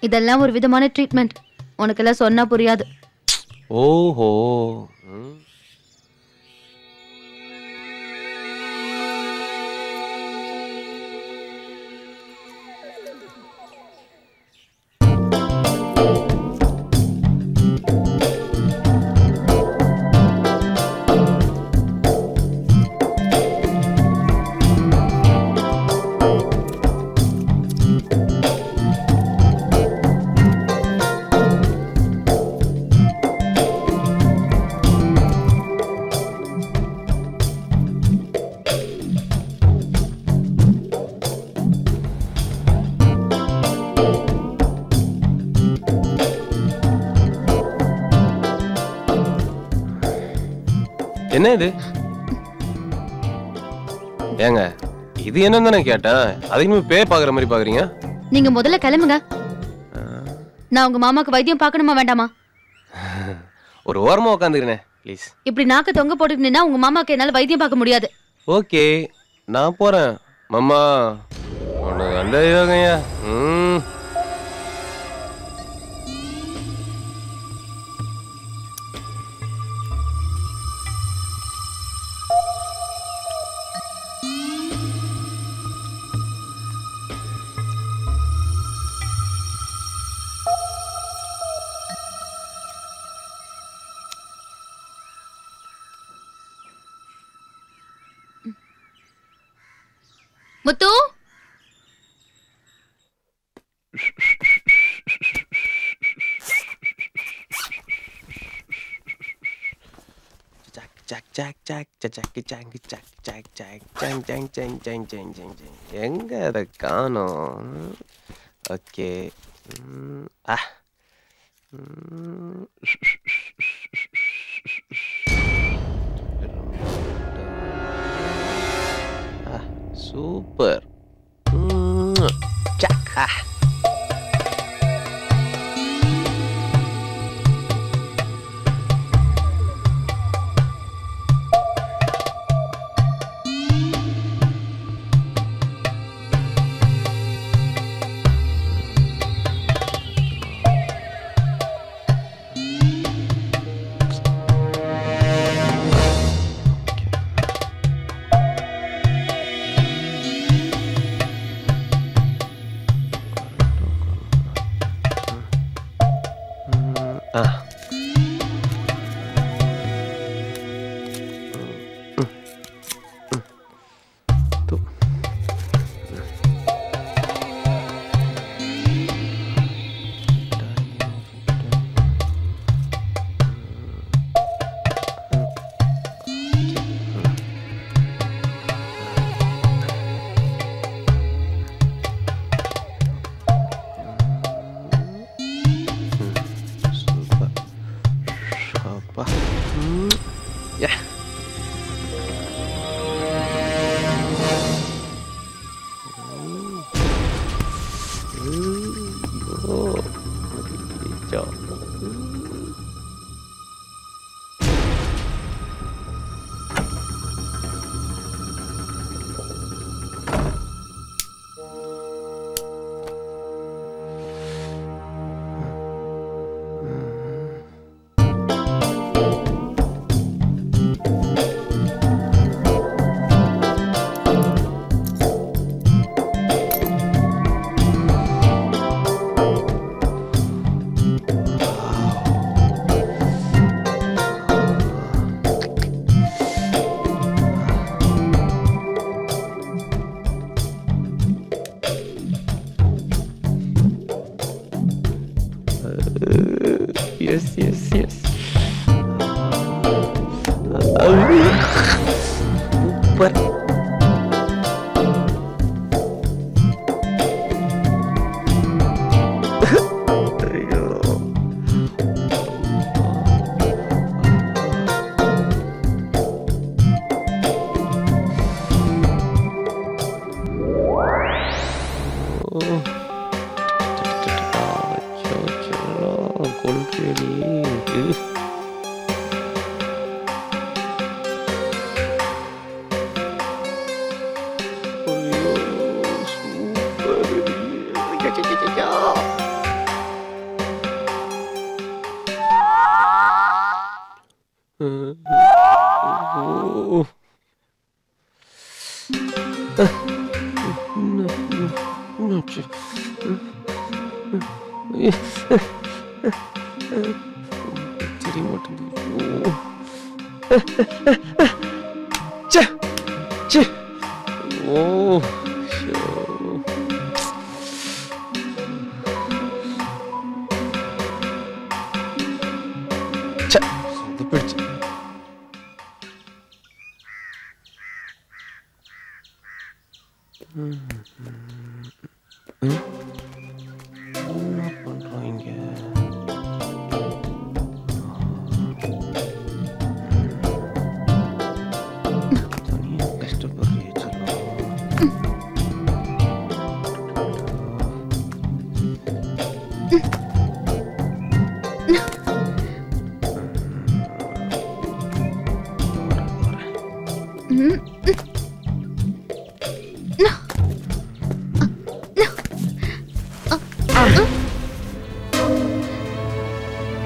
இதெல்லாம் ஒரு விதமான ட்ரீட்மெண்ட். உனக்கெல்லாம் சொன்னா புரியாது. ஓஹோ. என்ன இது? ஏங்க இது என்னன்னு நான் கேட்டேன். அதுக்குமே பேர் பாக்குற மாதிரி பாக்குறீங்க. நீங்க முதல்ல கிளம்புங்க. நான் உங்க மாமாக்கு வைத்தியம் பார்க்கணுமா வேண்டாமா? ஒரு ஓரமா உட்காந்துக்கிறேன் ப்ளீஸ். இப்படி நாக்க தொங்க போட்டுட்டு நின்னா உங்க மாமாக்கு என்னால வைத்தியம் பார்க்க முடியாது. ஓகே நான் போறேன். மாமா ஒண்ணு நல்ல யோகங்க. முத்து எங்க அதை காணோம். Okay super. சூப்பர்.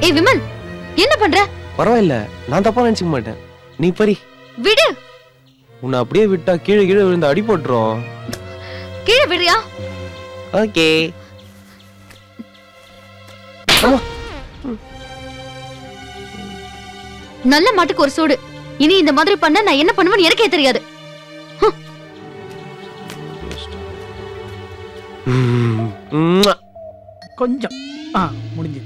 ஏய் விமல், என்ன பண்ற? பரவாயில்ல, நான் தப்பா நினைச்சுக்க மாட்டேன். நீ பரி விடு. உன்னை அப்படியே விட்டா கீழே கீழே விழுந்து அடி போட்டுரும். கீழே விடுறியா? ஓகே. நல்ல மாட்டுக்கு ஒரு சூடு. இனி இந்த மாதிரி பண்ண நான் என்ன பண்ணுவேன்னு எனக்கே தெரியாது. கொஞ்சம் முடிஞ்சு.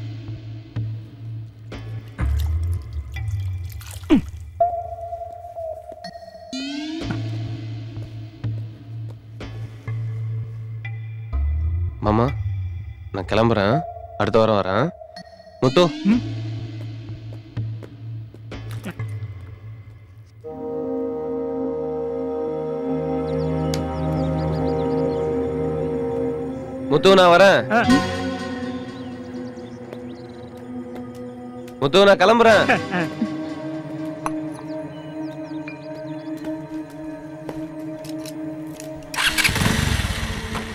மாமா, நான் கிளம்புறேன். அடுத்த வாரம் வரேன். முத்து, முத்து நான் வரேன். முத்து நான் கிளம்புறேன்.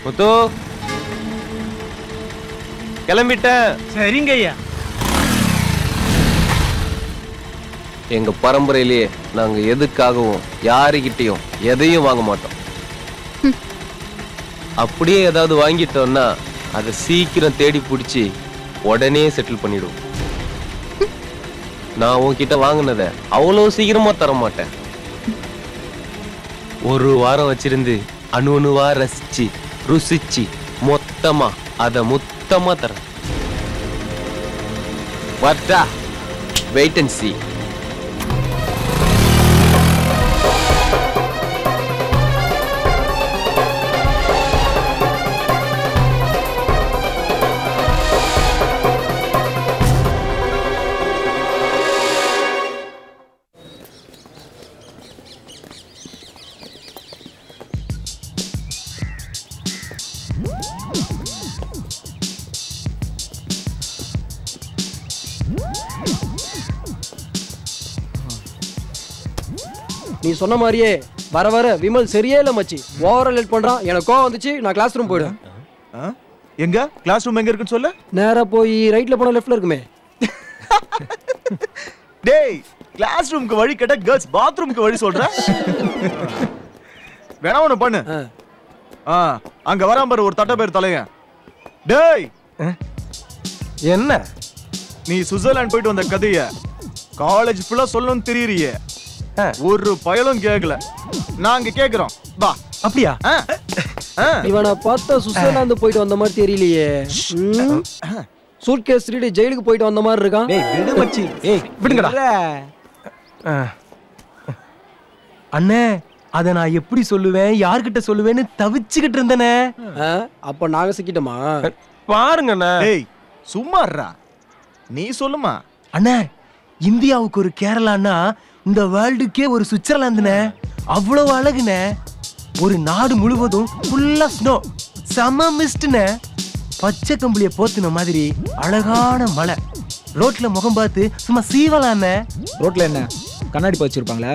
முத்து கிளம்பிட்டேன். சரிங்க ஐயா. எங்க பரம்பரையிலேயே நாங்க எதுக்காகவும் யாருகிட்டையும் எதையும் வாங்க மாட்டோம். அப்படியே ஏதாவது வாங்கிட்டோம்னா அதை சீக்கிரம் தேடி பிடிச்சி உடனே செட்டில் பண்ணிடுவோம். நான் உன்கிட்ட வாங்கினத அவ்வளவு சீக்கிரமா தர மாட்டேன். ஒரு வாரம் வச்சிருந்து அணு அணுவா ரசிச்சு ருசிச்சு மொத்தமா அத மொத்தமா தரேன். வாட்டா, வெயிட் அண்ட் see. நீ சொன்ன மாதிரியே வர வர விமல் சரியே இல்ல மச்சி. ஓவரா லேட் பண்றான். எனக்கு கோவம் வந்துச்சு. நான் கிளாஸ் ரூம் போயிடுவேன். எங்க கிளாஸ் ரூம் எங்க இருக்குன்னு சொல்ல? நேரா போய் ரைட்ல போனா லெஃப்ட்ல இருக்குமே. டேய், கிளாஸ் ரூமுக்கு வழி கேட்டா கேர்ள்ஸ் பாத்ரூமுக்கு வழி சொல்ற? வேணா ஒண்ணு பண்ணு. அங்க வராம பாரு ஒரு தட்ட பேர் தலைய. டேய், என்ன நீ சுவிட்சர்லாந்து போயிட்டு வந்த கதைய காலேஜ் ஃபுல்லா சொல்லணும்னு தெரியறியே. ஒரு பயலும் கேட்கல. நாங்க கேக்குறோம். வா. அப்படியா? இவனை பார்த்தா சுவிட்சர்லாந்து போயிட்டு வந்த மாதிரி தெரியலையே. சூட்கேஸ் திருடி ஜெயிலுக்கு போயிட்டு வந்த மாதிரி இருக்கான். ஏய் விடு மச்சி. ஏய் விடுங்கடா. அண்ணே அத நான் எப்படி சொல்லுவேன் யார்கிட்ட சொல்லுவேன்னு தவிச்சுக்கிட்டு இருந்தனே. அப்ப நாங்க சிக்கிட்டோமா? பாருங்க அண்ணே. டேய் சும்மாறா, நீ சொல்லுமா. அண்ணே இந்தியாவுக்கு ஒரு கேரளான்னா இந்த வேர்ல்டுக்கே ஒரு சுவிட்சர்லாந்துனே. அவ்வளவு அழகுனே. ஒரு நாடு முழுவதும் ஃபுல்லா ஸ்னோ, செம மிஸ்ட்னே. பச்சை கம்பளிய போத்துன மாதிரி அழகான மலை. ரோட்ல முகம் பார்த்து சும்மா சீவலானே. ரோட்ல என்ன கண்ணாடி பதிச்சிருப்பாங்களா?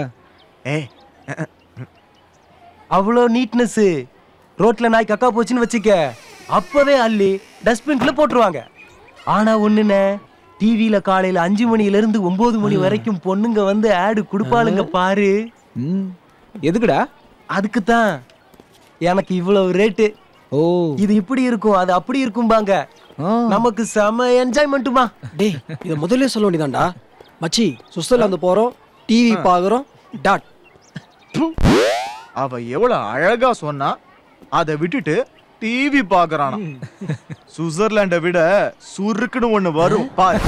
அவ்வளோ நீட்னஸ். ரோட்ல நாய் கக்கா போச்சுன்னு வச்சுக்க, அப்பவே அள்ளி டஸ்ட்பின்ல போட்டுருவாங்க. ஆனா ஒண்ணுனே, டிவியில காலையில 5 மணில இருந்து 9 மணி வரைக்கும் பொண்ணுங்க வந்து ஆடு குடுப்பாளுங்க பாரு. எதுக்குடா? அதுக்குதான் எனக்கு இவ்வளவு ரேட்டு. ஓ இது இப்படி இருக்கும் அது அப்படி இருக்கும்பாங்க. நமக்கு செம என்ஜாய்மெண்ட்டுமா. டேய் இத முதல்ல சொல்ல வேண்டியதான்டா. மச்சி சுவிட்சர்லாந்து போறோம், டிவி பாக்குறோம் டாட். அவ எவ்வளவு அழகா சொன்னா, அதை விட்டுட்டு டிவி பாக்குறானா. சுவிட்சர்லாண்டை விட சுருக்குன்னு ஒண்ணு வரும் பாரு.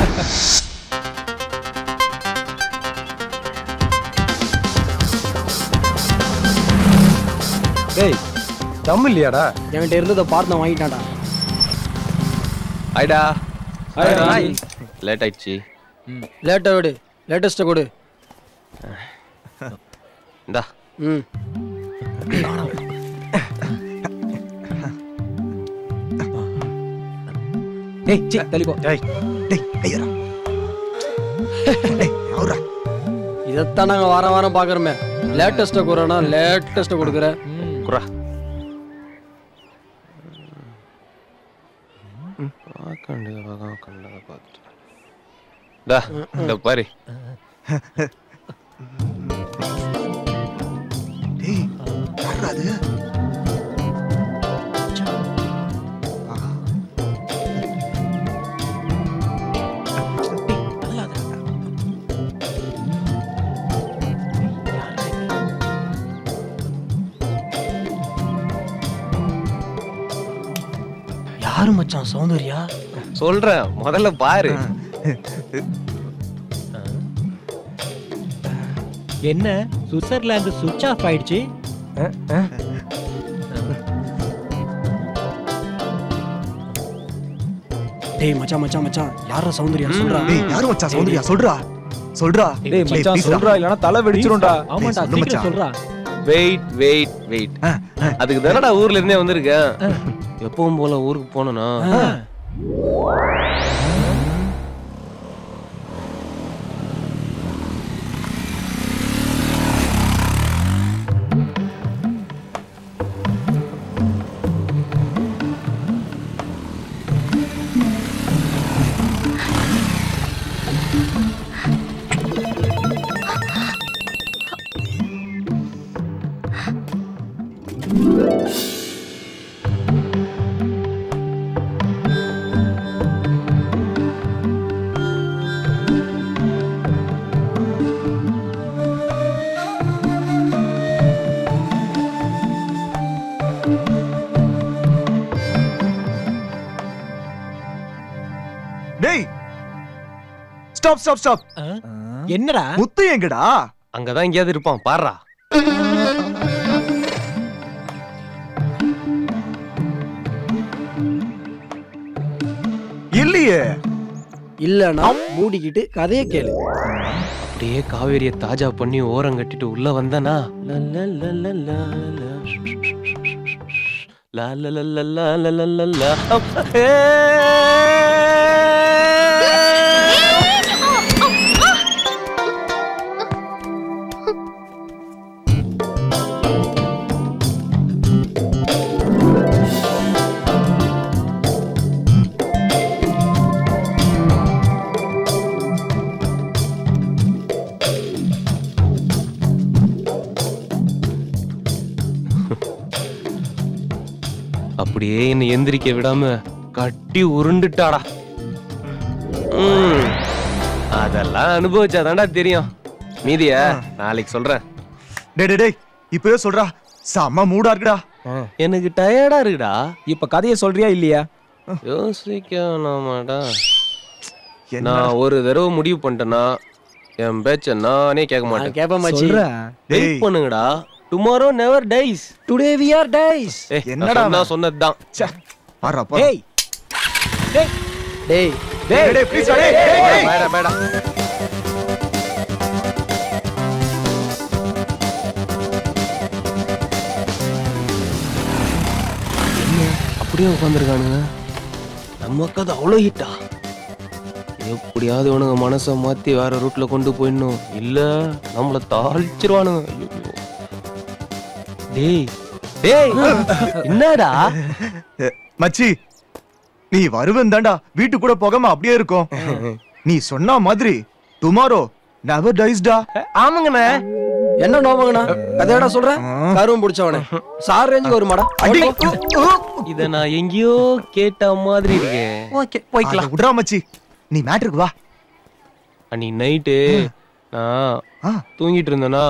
டேய் தமிழ் இல்லையாடா? என்கிட்ட இருந்ததை பார்த்து வாங்கிட்டான்டா. ஐடா லேட் ஆயிடுச்சு. லேட்டா விடு, லேட்டஸ்ட கொடு. இந்தா. டேய் சீ தள்ளிக்கோ. டேய் டேய் கையறா. டேய் அவரா. இதத்தான் நாங்க வாரம் வாரம் பாக்குறோமே. லேட்டஸ்ட குறனா லேட்டஸ்ட கொடுக்குற. குறா. கண்டத பார்த்து. டா இந்த பாரு. டேய் யாரா அது? யாரு மச்சான் சௌந்தர்யா? சொல்றேன் முதல்ல பாரு. என்ன சுவிட்சர்லாந்து சுவிட்ச் ஆஃப் ஆயிடுச்சு? டேய் மச்சான் மச்சான் மச்சான் யாரா சௌந்தர்யா சொல்றா? டேய் யாரு மச்சான் சௌந்தர்யா சொல்றா சொல்றா. டேய் மச்சான் சொல்றா இல்லனா தலை வெடிச்சிரும்டா. ஆமாடா சீக்கிரம் சொல்றா. Wait wait wait. அதுக்கு தானடா ஊர்ல இருந்தே வந்திருக்கேன். எப்பவும் போல ஊருக்கு போனனா. டேய் ஸ்டாப் ஸ்டாப் ஸ்டாப். என்னடா? முத்து எங்கடா? அங்கதான் எங்கயாவது இருப்பான் பாருடா. இல்லையே. இல்லனா மூடிக்கிட்டு கதையை கேளு. அப்படியே காவேரியை தாஜா பண்ணி ஓரம் கட்டிட்டு உள்ள வந்தனா அப்படியே என்னை எந்திரிக்க விடாம கட்டி உருண்டுட்டாடா. அதெல்லாம் அனுபவிச்சாதான்டா தெரியும். மீதிய நாளைக்கு சொல்றேன். டேய் டேய் இப்பவே சொல்றா. செம்ம மூடா இருக்குடா. எனக்கு டயர்டா இருக்குடா. இப்ப கதையை சொல்றியா இல்லையா? யோசிக்கணுமாடா. நான் ஒரு தடவை முடிவு பண்ணிட்டேன்னா என் பேச்ச நானே கேட்க மாட்டேன். கேப்ப மச்சி. வெயிட் பண்ணுங்கடா. Tomorrow never dies. Today we are dies. என்னடா நான் சொன்னதுதான். பாரா பா. டேய். டேய். டேய். டேய் ப்ளீஸ் டேய். பேடா. அப்படியே உட்காந்துருக்கானுங்க. நம்ம கதை அவ்வளோ ஹிட்டா? எப்படியாவது இவனுங்க மனசை மாத்தி வேற ரூட்ல கொண்டு போயிடணும், இல்ல நம்மள தாளிச்சிருவானுங்க. டேய் டேய் என்னடா மச்சி, நீ வருவன் தாண்டா வீட்டு கூட போகாம அப்படியே இருக்கும். நீ சொன்ன மாதிரி டுமாரோ நெவர் டைஸ்டா. ஆமாங்கண்ணே. என்ன நோமங்கண்ணா கதையடா சொல்ற? கருவம் பிடிச்சவனே சார் ரேஞ்சுக்கு ஒரு மாடா. இத நான் எங்கேயோ கேட்ட மாதிரி இருக்கே. ஓகே போய்க்கலாம். விடுறா மச்சி, நீ மேட்ருக்கு வா. அன்னைக்கு நைட்டு நான் தூங்கிட்டு இருந்தேனா,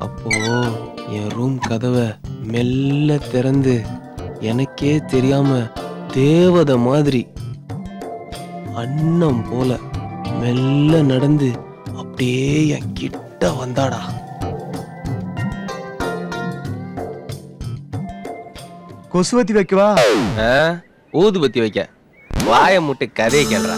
அப்போ என் ரூம் கதவை மெல்ல திறந்து எனக்கே தெரியாம தேவதை மாதிரி அன்னம் போல மெல்ல நடந்து அப்படியே என் கிட்ட வந்தாடா. கொசுவத்தி வைக்கவா? ஊதுபத்தி வைக்க. வாய முட்டு கதையை கேள்றா.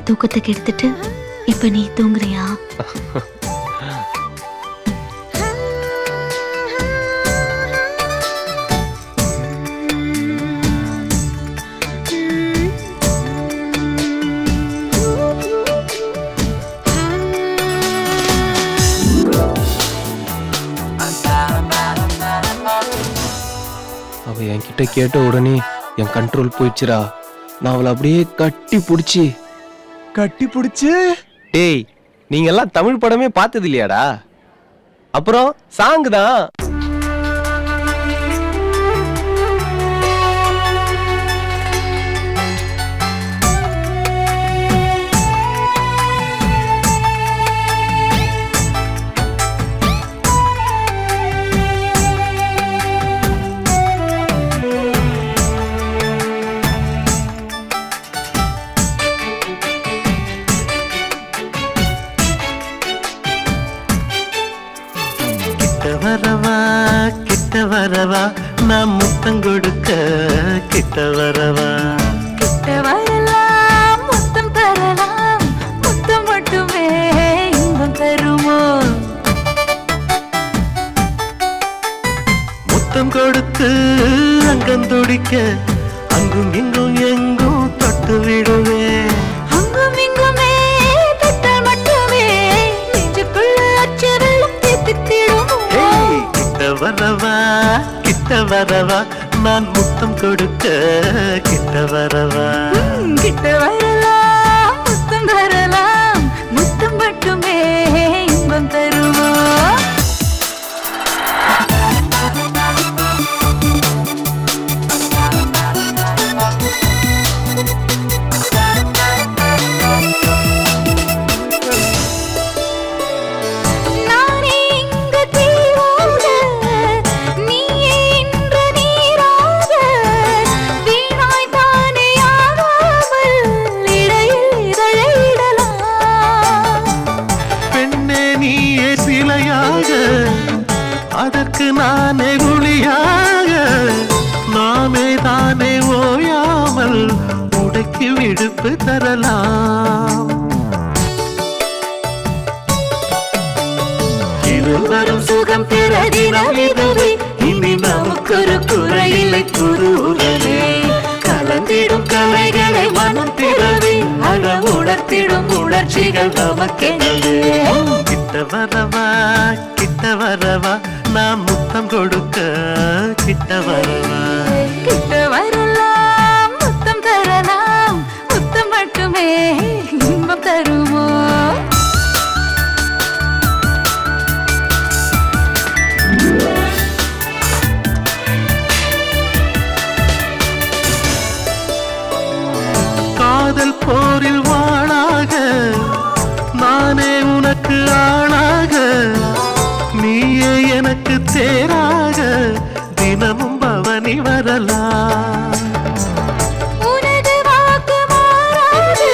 தூக்கத்துக்கு எடுத்துட்டு இப்ப நீ தூங்குறியா? அவ என்கிட்ட கேட்ட உடனே என் கண்ட்ரோல் போயிடுச்சுடா. நான் அவளை அப்படியே கட்டி புடிச்சு டேய், நீங்க எல்லாம் தமிழ் படமே பார்த்தது இல்லையாடா? அப்புறம் சாங் தான். கிட்ட வரவா நான் முத்தம் கொடுக்க, கிட்ட வரவா கிட்ட வரலாம், முத்தம் தரலாம், முத்தம் மட்டுமே இன்பம் தருமோ? முத்தம் கொடுத்து அங்கம் துடிக்க, அங்கும் இங்கும் எங்கும் தொட்டு விடுவேன். அங்கும் இங்குமே தொட்டால் மட்டுமே நெஞ்சுக்குள்ள அச்சரம் தீர்த்திடுமோ? கிட்ட வரவா நான் முத்தம் கொடுக்க, கிட்ட வரவா கிட்ட வரலாம், முத்தம் தரலாம், முத்தம் மட்டுமே இன்பம் தருமோ? இனிப்பு தரலாம். இருவரும் சுகம் பெற தினம் இதுவே, இனி நமக்கொரு குறையில்லை குருவே. கலந்திடும் கலைகளை மனம் திறவே, அழ உணர்த்திடும் உணர்ச்சிகள் நமக்கெனவே. கிட்ட வரவா கிட்ட வரவா, நான் முத்தம் கொடுக்க கிட்ட வரவா. கிட்ட வரலாம் முத்தம் தரலாம், முத்தம் மட்டுமே இன்பம் தருமோ. காதல் போரில் வாழாக நானே உனக்கு ஆளாக, நீயே எனக்கு தேராக, தினமும் பவனி வரலாம். உனது வாக்கு மாறாது,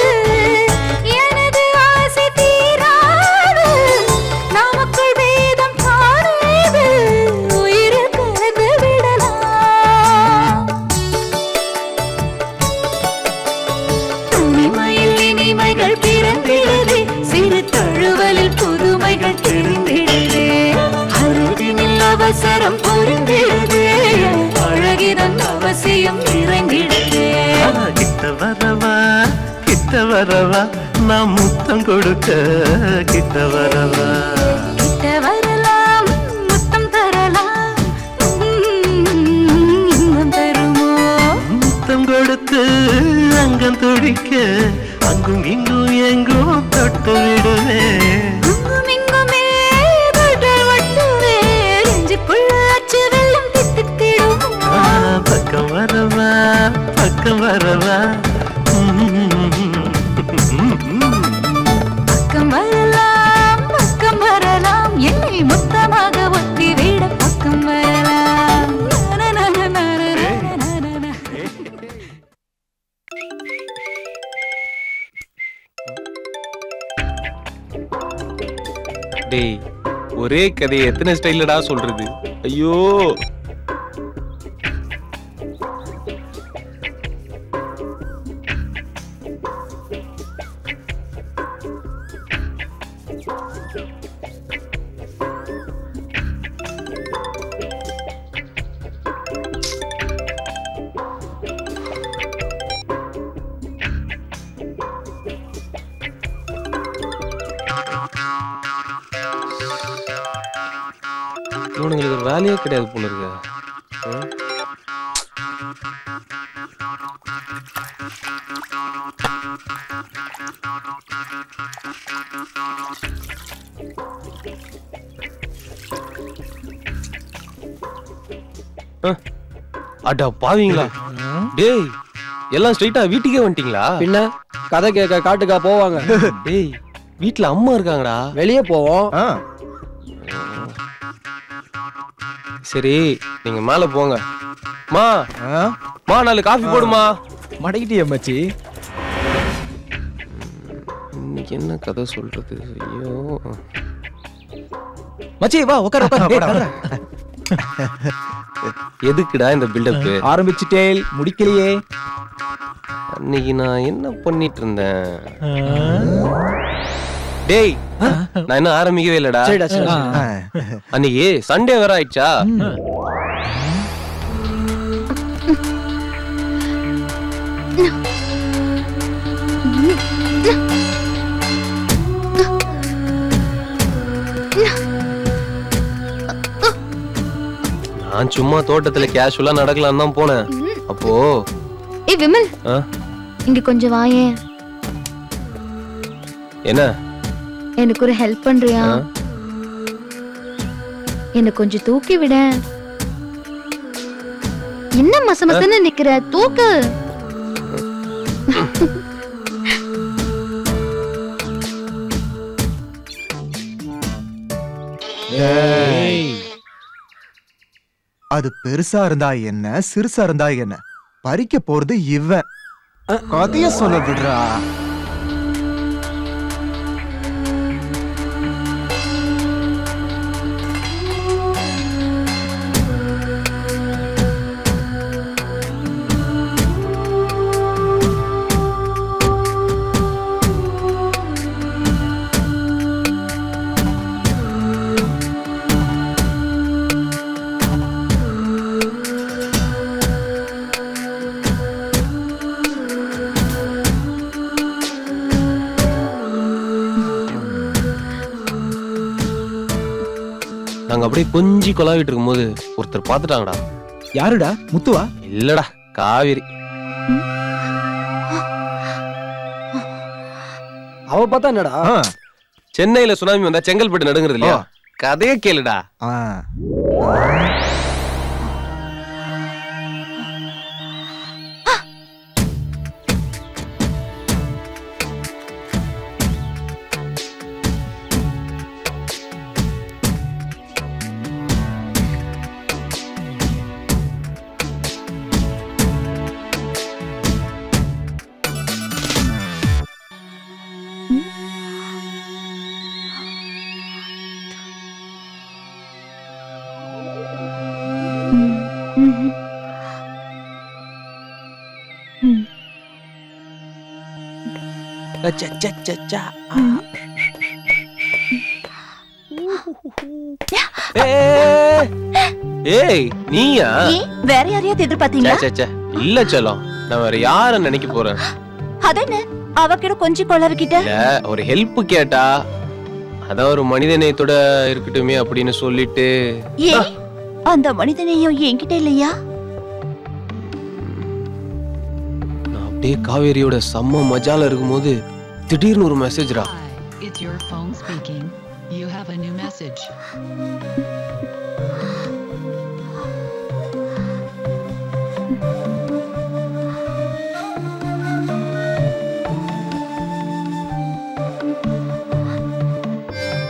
எனது ஆசை தீராது, நமக்குள் வேதம் காணேது, உயிரில் கலந்து விடலாம். தனிமையில் இனிமைகள் பிறந்திடுதே, சிறு தழுவலில் புதுமைகள் தெரிந்திடுதே. அருகினில் அவசரம் புரிந்திடுதே, அழகிதன் அவசியம் நிறைந்திடுதே. கிட்ட வரவா கிட்ட வரவா, நான் முத்தம் கொடுக்க கிட்ட வரவா. கிட்ட வரலாம் முத்தம் தரலாம், இன்பம் தருமோ. முத்தம் கொடுத்து அங்கம் துடிக்க, அங்கும் இங்கும் எங்கும் தொட்டு விடுவே. அங்கும் இங்குமே தொட்டல் மட்டுமே, நெஞ்சுக்குள்ள அச்சு வெள்ளம் தித்தித்திடும். பக்கம் வரவா பக்கம் வரவா, பக்கம் வரலாம், என்னை மொத்தமாக ஒத்தி விட பக்கம் வரலாம். டேய், ஒரே கதையை எத்தனை ஸ்டைலடா சொல்றது? ஐயோ. இவனுங்களுக்கு ஒரு வேலையே கிடையாது போல இருக்கு. அடா பாவீங்களா, டேய் எல்லாம் ஸ்ட்ரைட்டா வீட்டுக்கே வந்துட்டீங்களா? பின்ன கதை கேட்க காட்டுக்கா போவாங்க? டேய் வீட்டுல அம்மா இருக்காங்கடா. வெளியே போவோம். சரி நீங்க மேல போங்க. மா மா 4 காஃபி போடுமா. மடக்கிட்டியா மச்சி? இன்னைக்கு என்ன கதை சொல்றது? ஐயோ மச்சி வா உட்கார் உட்கார். எதுக்குடா இந்த பில்டப்? ஆரம்பிச்சிட்டேல் முடிக்கலையே. அன்னைக்கு நான் என்ன பண்ணிட்டு இருந்தேன்? டேய் நான் என்ன ஆரம்பிக்கவே இல்லடா. அன்னைக்கு சண்டே வேற ஆயிடுச்சா? நான் சும்மா தோட்டத்துல கேஷுவலா நடக்கலாம் தான் போனேன். அப்போ ஏய் விமல், இங்க கொஞ்சம் வாயேன். என்ன? எனக்கு ஒரு ஹெல்ப் பண்றியா? என்ன கொஞ்சம் தூக்கி விட. என்ன மசமசன்னு நிக்கிற? தூக்கு. அது பெருசா இருந்தா என்ன, சிறுசா இருந்தா என்ன, பறிக்க போறது இவன். கதைய சொல்ல விடுறா. நாங்க அப்படியே கொஞ்சி கொலாவிட்டு இருக்கும்போது ஒருத்தர் பாத்துட்டாங்கடா. யாருடா? முத்துவா? இல்லடா, காவேரி. அவ பார்த்தா என்னடா? சென்னையில சுனாமி வந்தா செங்கல்பட்டு நடுங்குறது இல்லையா? கதையே கேளுடா. ஏய் நீயா? வேற யாரையாவது எதிர்பார்த்தீங்களா? இல்ல செல்லம், நான் வேற யார நினைக்க போறேன். அதென்ன அவகிட்ட கொஞ்சம் கொளறிக்கிட்ட? ஒரு ஹெல்ப் கேட்டா அதான் ஒரு மனிதநேயத்தோட இருக்கட்டுமே அப்படின்னு சொல்லிட்டு. ஏன் அந்த மனிதநேயம் என்கிட்ட இல்லையா? நான் அப்படியே காவேரியோட செம்ம மஜால இருக்கும்போது திடீர்னு ஒரு மெசேஜ்ரா. It's your phone speaking. You have a new message.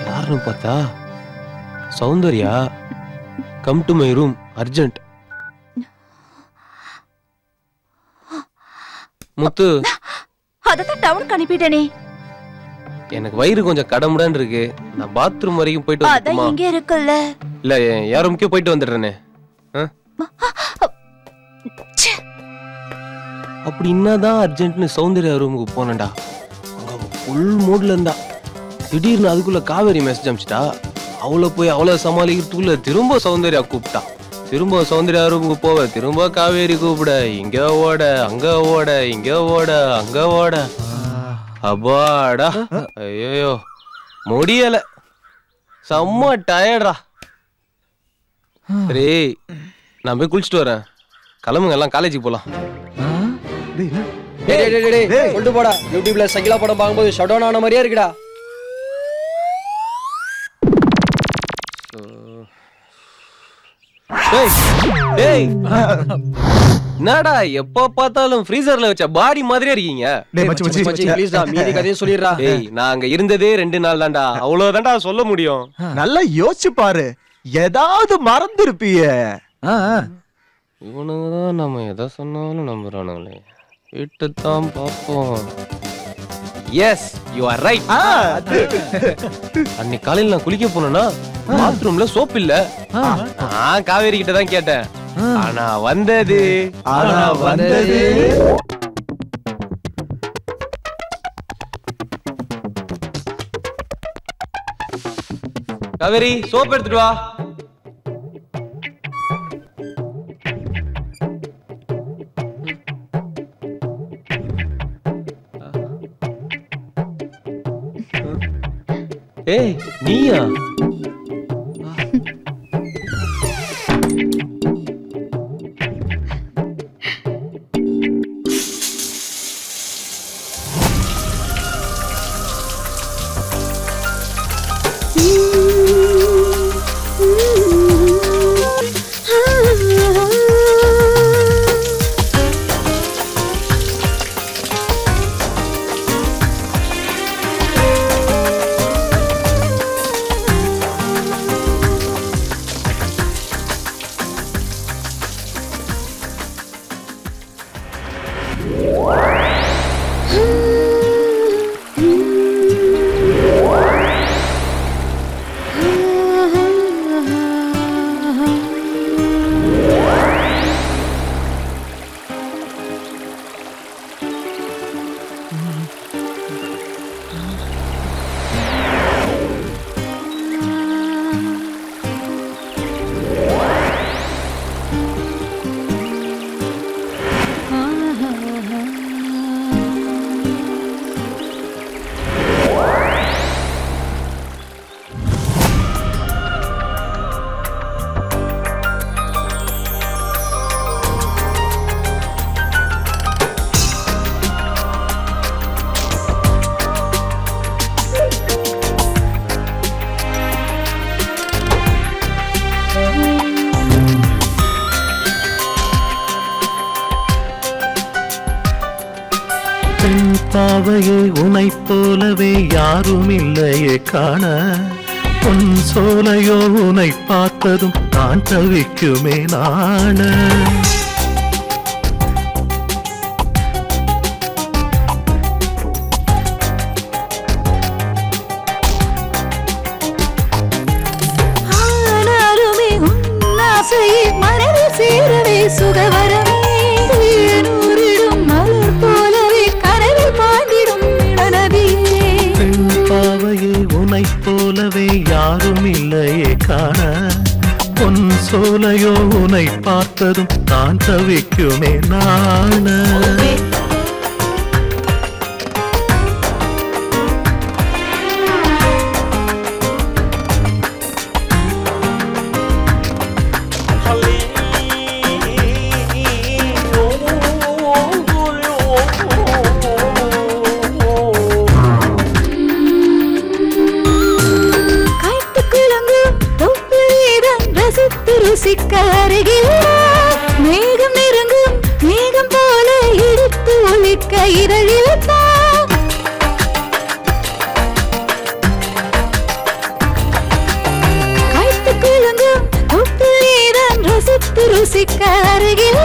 யாருன்னு பார்த்தா Soundarya. Come to my room urgent. Muthu, அததான் டவுனுக்கு அனுப்பிட்டேனே. எனக்கு வயிறு கொஞ்சம் கடமுடான்னு இருக்கு. நான் பாத்ரூம் வரைக்கும் போயிட்டு அதான் இங்க இருக்குல்ல. இல்ல யார் ரூமுக்கே போயிட்டு வந்துடுறேனே. அப்படி என்னதான் அர்ஜென்ட்னு சௌந்தர்யா ரூமுக்கு போனேன்டா. அங்க ஃபுல் மூட்ல இருந்தா. திடீர்னு அதுக்குள்ள காவேரி மெசேஜ் அனுப்பிச்சிட்டா. அவளை போய் அவளை சமாளிக்கிறதுக்குள்ள திரும்ப சௌந்தர்யா கூப்பிட்டா. திரும்ப சௌந்தர்யா ரூமுக்கு போவ, திரும்ப காவேரி கூப்பிட. இங்க ஓட, அங்க ஓட, இங்க ஓட, அங்க ஓட. அப்பாடா, ஐயோ முடியல, செம்ம டயர்டா. சரி நான் போய் குளிச்சுட்டு வரேன். கிளம்புங்க, எல்லாம் காலேஜுக்கு போலாம். கொண்டு போடா. யூடியூப்ல சகிலா படம் பார்க்கும்போது ஷட் டவுன் ஆன மாதிரியே இருக்குடா. என்னடா எப்ப பார்த்தாலும் ஃப்ரீசர்ல வச்ச பாடி மாதிரியே இருக்கீங்க. டேய் நான் அங்க இருந்ததே 2 நாள் தான்டா. அவ்வளவுதான்டா சொல்ல முடியும். நல்லா யோசிச்சு பாரு, ஏதாவது மறந்துருப்பியே. இவனுங்கதான் நம்ம எதை சொன்னாலும் நம்புறானுங்களே. வீட்டுத்தான் பார்ப்போம். Yes you are right. அன்னைக்கு காலையில நான் குளிக்க போனேன்னா பாத்ரூம்ல சோப் இல்ல. நான் காவேரி கிட்ட தான் கேட்டேன். ஆனா வந்தது காவேரி சோப் எடுத்துட்டு வா. ஏய் நீயா? பாவையே உனைப் போலவே யாரும் இல்லையே காண பொன் சோலையோ உனை பார்த்ததும் நான் தவிக்குமே நாண மனதில் சேரவே சுகவரமே நூறிடும் மலர் போலவே கனவில் பாய்ந்திடும் இளநதியே பெண் பாவையே உனைப் போலவே யாரும் இல்லையே காண பொன் சோலையோ உனை பார்த்ததும் நான் தவிக்குமே நாண ருசிக்க அருகில் மேகம் நெருங்கும் மேகம் போல எடுத்து ஒழிக்க இரழில் கைத்து குழங்கும் தொப்பில்தான் ரசித்து ருசிக்க அருகில்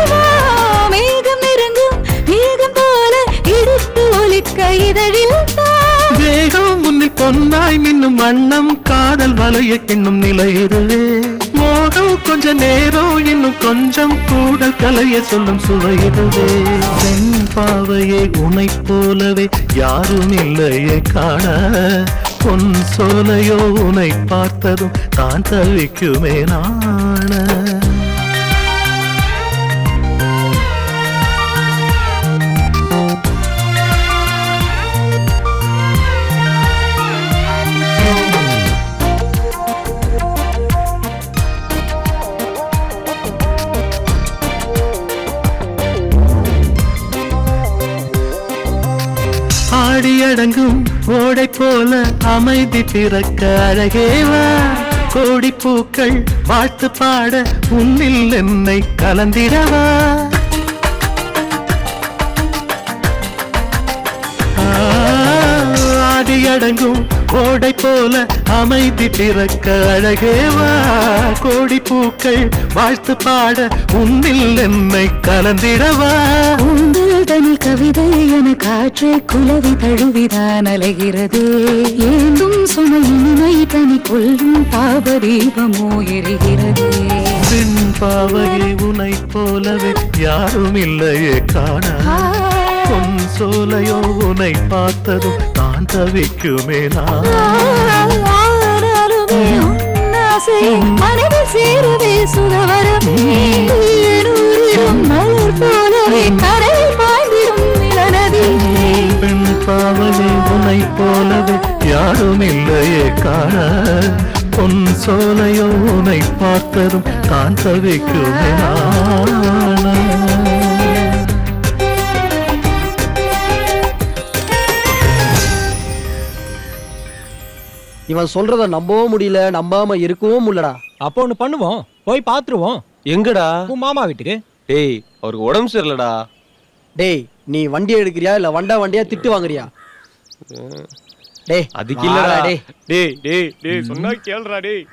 மேகம் நெருங்கும் மேகம் போல எடுத்து ஒழிக்க இதழில் வேகம் முன்னில் பொன்னாய் மின்னும் வண்ணம் காதல் வலைய கிண்ணும் நிலை இதுவே மோகம் கொஞ்ச நேரம் இன்னும் கொஞ்சம் கூடல் கலைய சொல்லும் சுவையிடுவே பெண் பாவையே உனைப் போலவே யாரும் இல்லையே காண பொன் சோலையோ உனை பார்த்ததும் தான் தவிக்குமே நாண ஆடியடங்கும் ஓடை போல அமைதி பிறக்க அழகேவா கோடி பூக்கள் வாழ்த்து பாட உன்னில் என்னை கலந்திடவா ஆடியடங்கும் ஓடை போல அமைதி பிறக்க அழகேவா கோடி பூக்கள் வாழ்த்து பாட உன்னில் என்னை கலந்திடவா உங்கள் தனி கவிதை என காற்று குலவி தழுவிதான் அலைகிறது ஏந்தும் சுமையினை தனி கொள்ளும் பாப தீபமோ எரிகிறது பெண் பாவையை உனை போலவே யாரும் இல்லையே காண பொன் சோலையோ உனை பார்த்ததும் நான் தவிக்குமே மனதில் சேரவே சுகவரமே மலர் போலவே கரையில் பாய்ந்திடும் இளநதியே பெண் பாவையை உனை போலவே யாரும் இல்லையே காண பொன் சோலையோ உனை பார்த்ததும் தான் தவிக்குமே இவன் சொல்றத நம்பவும் முடியல நம்பாம இருக்கவும் முடியலடா. அப்போ ஒண்ணு பண்ணுவோம், போய் பாத்துருவோம். எங்கடா? உன் மாமா வீட்டுக்கு. டேய் அவருக்கு உடம்பு சரியில்லடா. டேய் நீ வண்டி எடுக்கிறியா இல்ல வண்டியா திட்டு வாங்குறியா? டேய் அதுக்கு இல்லடா. டேய் டேய் டேய் சொன்னா கேளுடா டேய்.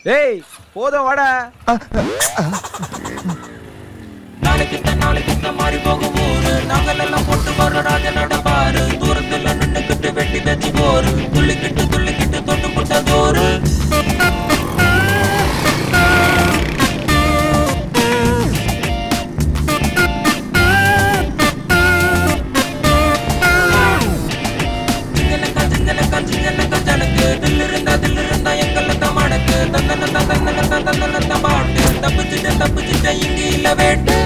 டேய் போதும் வாடா. நாளைக்கு மாறி போகும் ஊரு நாங்கள் எல்லாம் போட்டு வர ராஜனோட பாரு தூரத்துல நின்னுக்கிட்டு வெட்டி தச்சு போரு துள்ளிக்கிட்டு தொட்டு புட்ட தோறு ஜனக்கு தில்லு இருந்தா எங்கெல்லாம் தான் மடக்கு தந்தன பாட்டு தப்பிச்சுட்ட இங்க இல்ல வேட்டு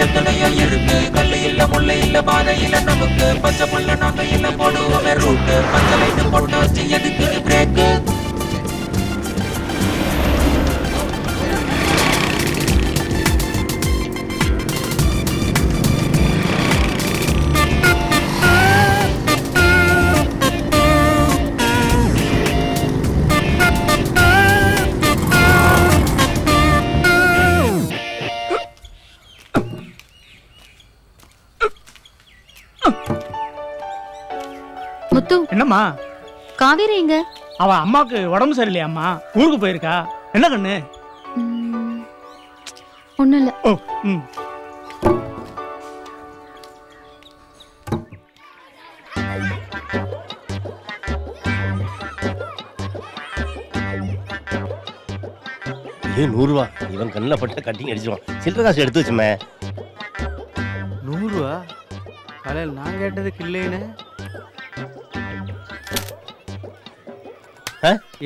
எத்தனையோ இருக்கு கல்லு இல்ல முள்ள இல்ல பாதை இல்ல நமக்கு பச்சை புள்ள நாங்க இல்ல போடுவோமே ரூட்டு பச்சை லைட்டு போட்டு வச்சு எதுக்கு பிரேக்கு என்னம்மா காவேரி எங்க? அவ அம்மாக்கு உடம்பு சரியில்லையாம்மா, ஊருக்கு போயிருக்கா. என்ன கண்ணு? ஒண்ணும் இல்ல. ஓ ம். ஏன் 100 ரூபா? இவன் கண்ணில் பட்ட கட்டிங் அடிச்சிருவான். சில்லற காசு எடுத்து வச்சுமே. 100 ரூபா? காலையில் நான் கேட்டதுக்கு இல்லைன்னு.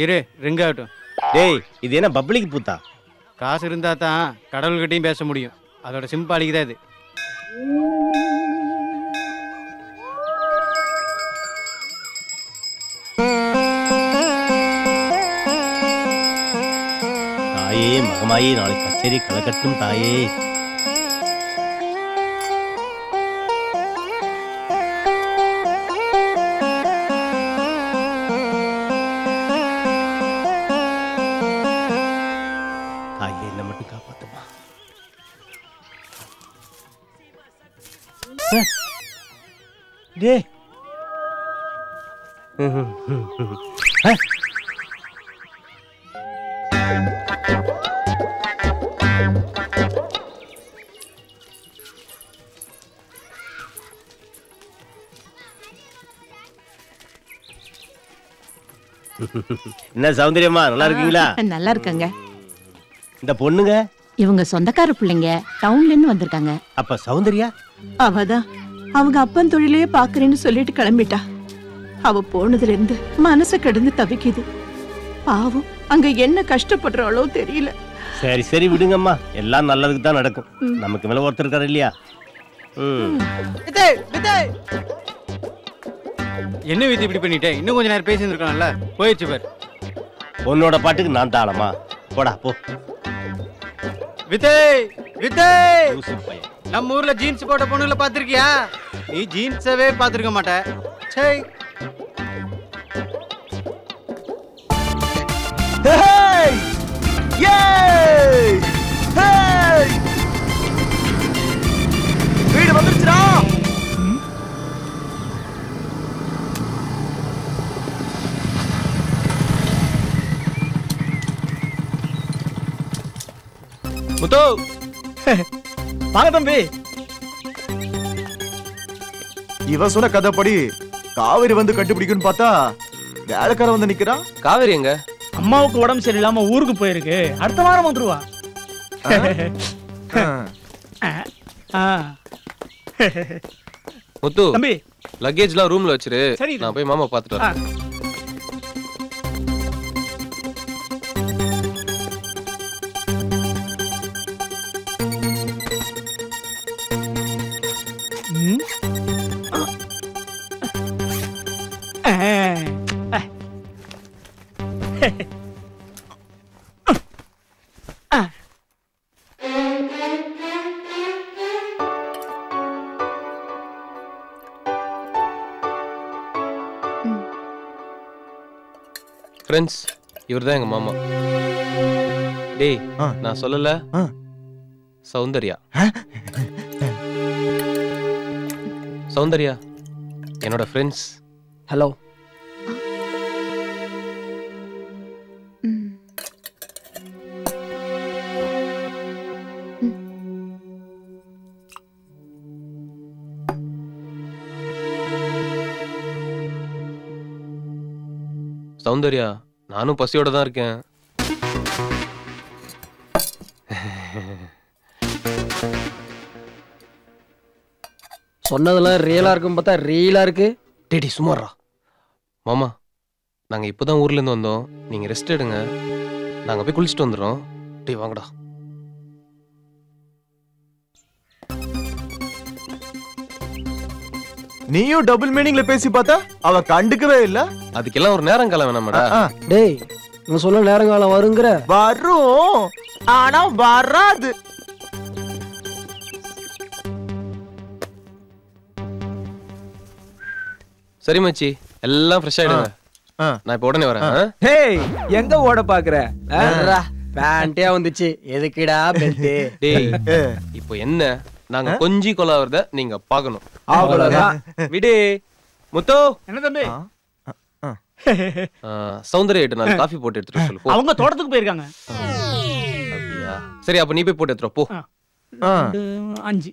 இரு ரிங் ஆகட்டும். டேய் இது என்ன பப்ளிக் பூத்தா? காசு இருந்தா தான் கடவுள்கிட்டையும் பேச முடியும். அதோட சிம்பாலிக்கு தான் இது. தாயே மகமாயே நாளைக்கு கச்சேரி கலக்கட்டும் தாயே. தாயே என்ன மட்டும் காப்பாத்துமா. டேய் என்ன சௌந்தரியமா நல்லா இருக்கீங்களா? நல்லா இருக்காங்க. இந்த பொண்ணுங்க இவங்க சொந்தக்கார பிள்ளைங்க, டவுன்ல இருந்து வந்திருக்காங்க. அப்ப சௌந்தர்யா அவதான் அவங்க அப்பன் தொழிலே பாக்குறேன்னு சொல்லிட்டு கிளம்பிட்டா. அவ போனதுல இருந்து மனசு கிடந்து தவிக்குது. பாவம் அங்க என்ன கஷ்டப்படுறாளோ தெரியல. சரி சரி விடுங்கம்மா, எல்லாம் நல்லதுக்கு தான் நடக்கும். நமக்கு மேல ஒருத்தர் இருக்காரு இல்லையா? என்ன வித்து இப்படி பண்ணிட்டேன்? இன்னும் கொஞ்ச நேரம் பேசி இருக்கலாம்ல. போயிடுச்சு பாரு. உன்னோட பாட்டுக்கு நான் தாளமா? போடா போ. விஜய் விஜய், நம்ம ஊர்ல ஜீன்ஸ் போட்ட பொண்ணுல பாத்திருக்கியா? நீ ஜீன்ஸவே பாத்திருக்க மாட்ட. சை. Hey! Yay! Hey! வீடு வந்துருச்சுடா. முத்து வாங்க தம்பி. இவ சொன்ன கதைப்படி காவேரி வந்து கண்டுபிடிக்குன்னு பார்த்தா வேலைக்கார வந்து நிக்கிறா. காவேரி எங்க? அம்மாவுக்கு உடம்பு சரியில்லாம ஊருக்கு போயிருக்கு. அடுத்த வாரம் வந்துருவா. முத்து தம்பி லக்கேஜ்லாம் ரூம்ல வச்சிரு. சரி. நான் போய் மாமா பாத்துட்டு வரேன். ஃப்ரெண்ட்ஸ், இவர்தான் எங்க மாமா. டேய் நான் சொல்லல, சௌந்தர்யா. சௌந்தர்யா என்னோட ஃப்ரெண்ட்ஸ். ஹலோ. சௌந்தர்யா நானும் பசியோட தான் இருக்கேன். சொன்னதெல்லாம் ரியலா இருக்கும் பார்த்தா ரீலா இருக்கு. டேடி சுமாரா. மாமா நாங்க இப்பதான் ஊர்ல இருந்து வந்தோம். நீங்க ரெஸ்ட் எடுங்க, நாங்க போய் குளிச்சுட்டு வந்துடுறோம். டேய் வாங்கடா. நீயும் டபுள் மீனிங்ல பேசி பார்த்தா அவ கண்டுக்கவே இல்ல. அதுக்கெல்லாம் ஒரு நேரம் காலம் வேணாமடா. டேய் நீ சொன்ன நேரங்காலம் வருங்கிற. வரும் ஆனா வராது. சரி மச்சி, எல்லாம் ஃப்ரெஷ் ஆயிடுங்க. நான் இப்ப உடனே வரேன். ஹேய் எங்க ஓட பாக்குற? பேண்டே வந்துச்சு. எதுக்குடா பெல்ட்? டேய் இப்போ என்ன, நாங்க கொஞ்சி கொலாவறத நீங்க பார்க்கணும். அவ்வளவுதான். விடு முத்து. என்ன தம்பி? சௌந்தர்யா கிட்ட நான் காஃபி போட்டு எடுத்துட்டு சொல்லு போ. அவங்க தோட்டத்துக்கு போயிருக்காங்க. அப்படியா? சரி அப்ப நீ போய் போட்டு எடுத்துட்டு போ. 5.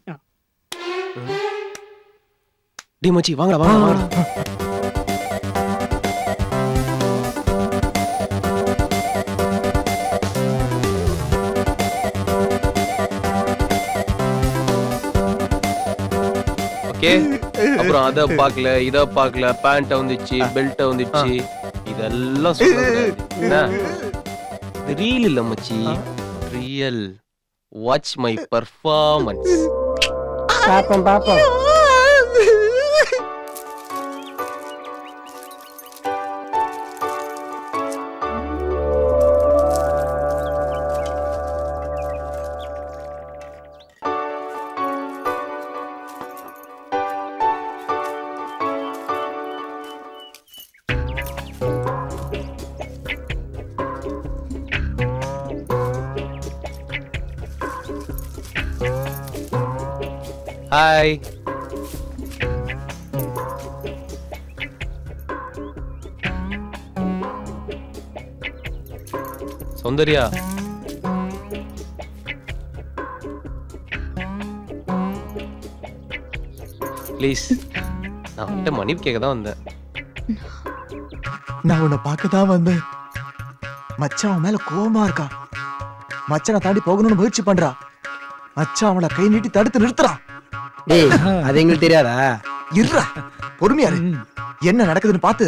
டி மச்சி வாங்கடா வாங்கடா. ஓகே அப்புறம் அத பார்க்கல இத பார்க்கல பேண்ட் வந்துச்சு பெல்ட் வந்துச்சு இதெல்லாம் சொல்றேன். இது ரீல் இல்ல மச்சி, ரியல். Watch my performance. பாப்போம் பாப்போம். ஹாய். சௌந்தர்யா ப்ளீஸ், நான் உன்கிட்ட மன்னிப்பு கேட்க தான் வந்தேன். நான் உன்னை பார்க்க தான் வந்தேன். மச்சான் அவன் மேல கோவமா இருக்கா. மச்சானை தாண்டி போகணும்னு முயற்சி பண்றா. மச்சான் அவளை கை நீட்டி தடுத்து நிறுத்துறான். டேய் அது எங்களுக்கு தெரியாதா? இருடா பொறுமையா இரு. என்ன நடக்குதுன்னு பார்த்து